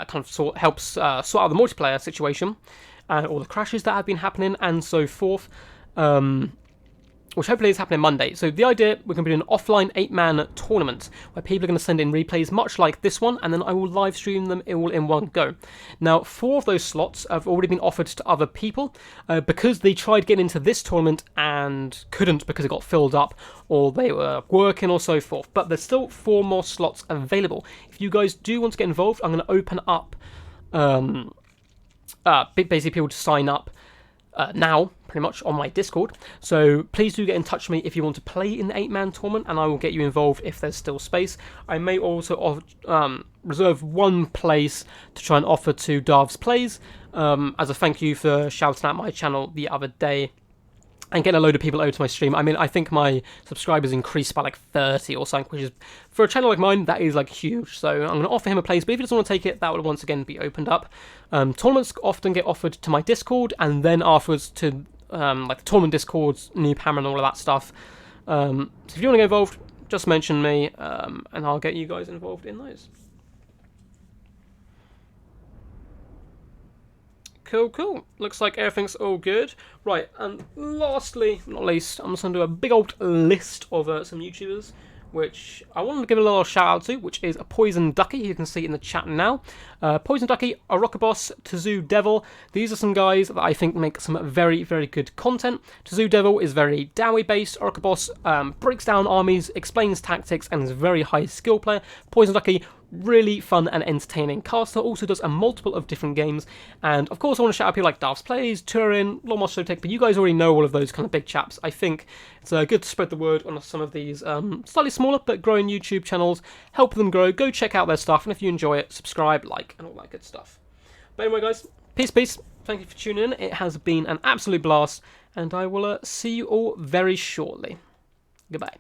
kind of helps sort out the multiplayer situation and all the crashes that have been happening and so forth, which hopefully is happening Monday. So the idea, we're going to be doing an offline 8-man tournament where people are going to send in replays much like this one, and then I will live stream them all in one go. Now, 4 of those slots have already been offered to other people because they tried getting into this tournament and couldn't because it got filled up, or they were working or so forth. But there's still 4 more slots available. If you guys do want to get involved, I'm going to open up basically people to sign up now, pretty much, on my Discord. So please do get in touch with me if you want to play in the 8-man tournament, and I will get you involved if there's still space. I may also reserve one place to try and offer to Darv's Plays as a thank you for shouting out my channel the other day and getting a load of people over to my stream. I mean, I think my subscribers increased by like 30 or something, which is, for a channel like mine, that is like huge. So I'm going to offer him a place, but if he doesn't want to take it, that will once again be opened up. Tournaments often get offered to my Discord, and then afterwards to like the tournament Discords, Noob Hammer and all of that stuff. So if you want to get involved, just mention me, and I'll get you guys involved in those. Cool. Looks like everything's all good. Right, and lastly, not least, I'm just going to do a big old list of some YouTubers, which I wanted to give a little shout out to, which is a Poison Ducky, you can see in the chat now. Poison Ducky, Boss, Tazoo Devil. These are some guys that I think make some very, very good content. Tazoo Devil is very Dowie based. Boss breaks down armies, explains tactics, and is a very high skill player. Poison Ducky, really fun and entertaining caster, also does a multiple of different games. And of course I want to shout out people like Darv's Plays, Turin, Lawmos Showtech, but you guys already know all of those kind of big chaps. I think it's good to spread the word on some of these slightly smaller but growing YouTube channels, help them grow. Go check out their stuff, and if you enjoy it, subscribe, like, and all that good stuff. But anyway guys, peace, thank you for tuning in. It has been an absolute blast, and I will see you all very shortly. Goodbye.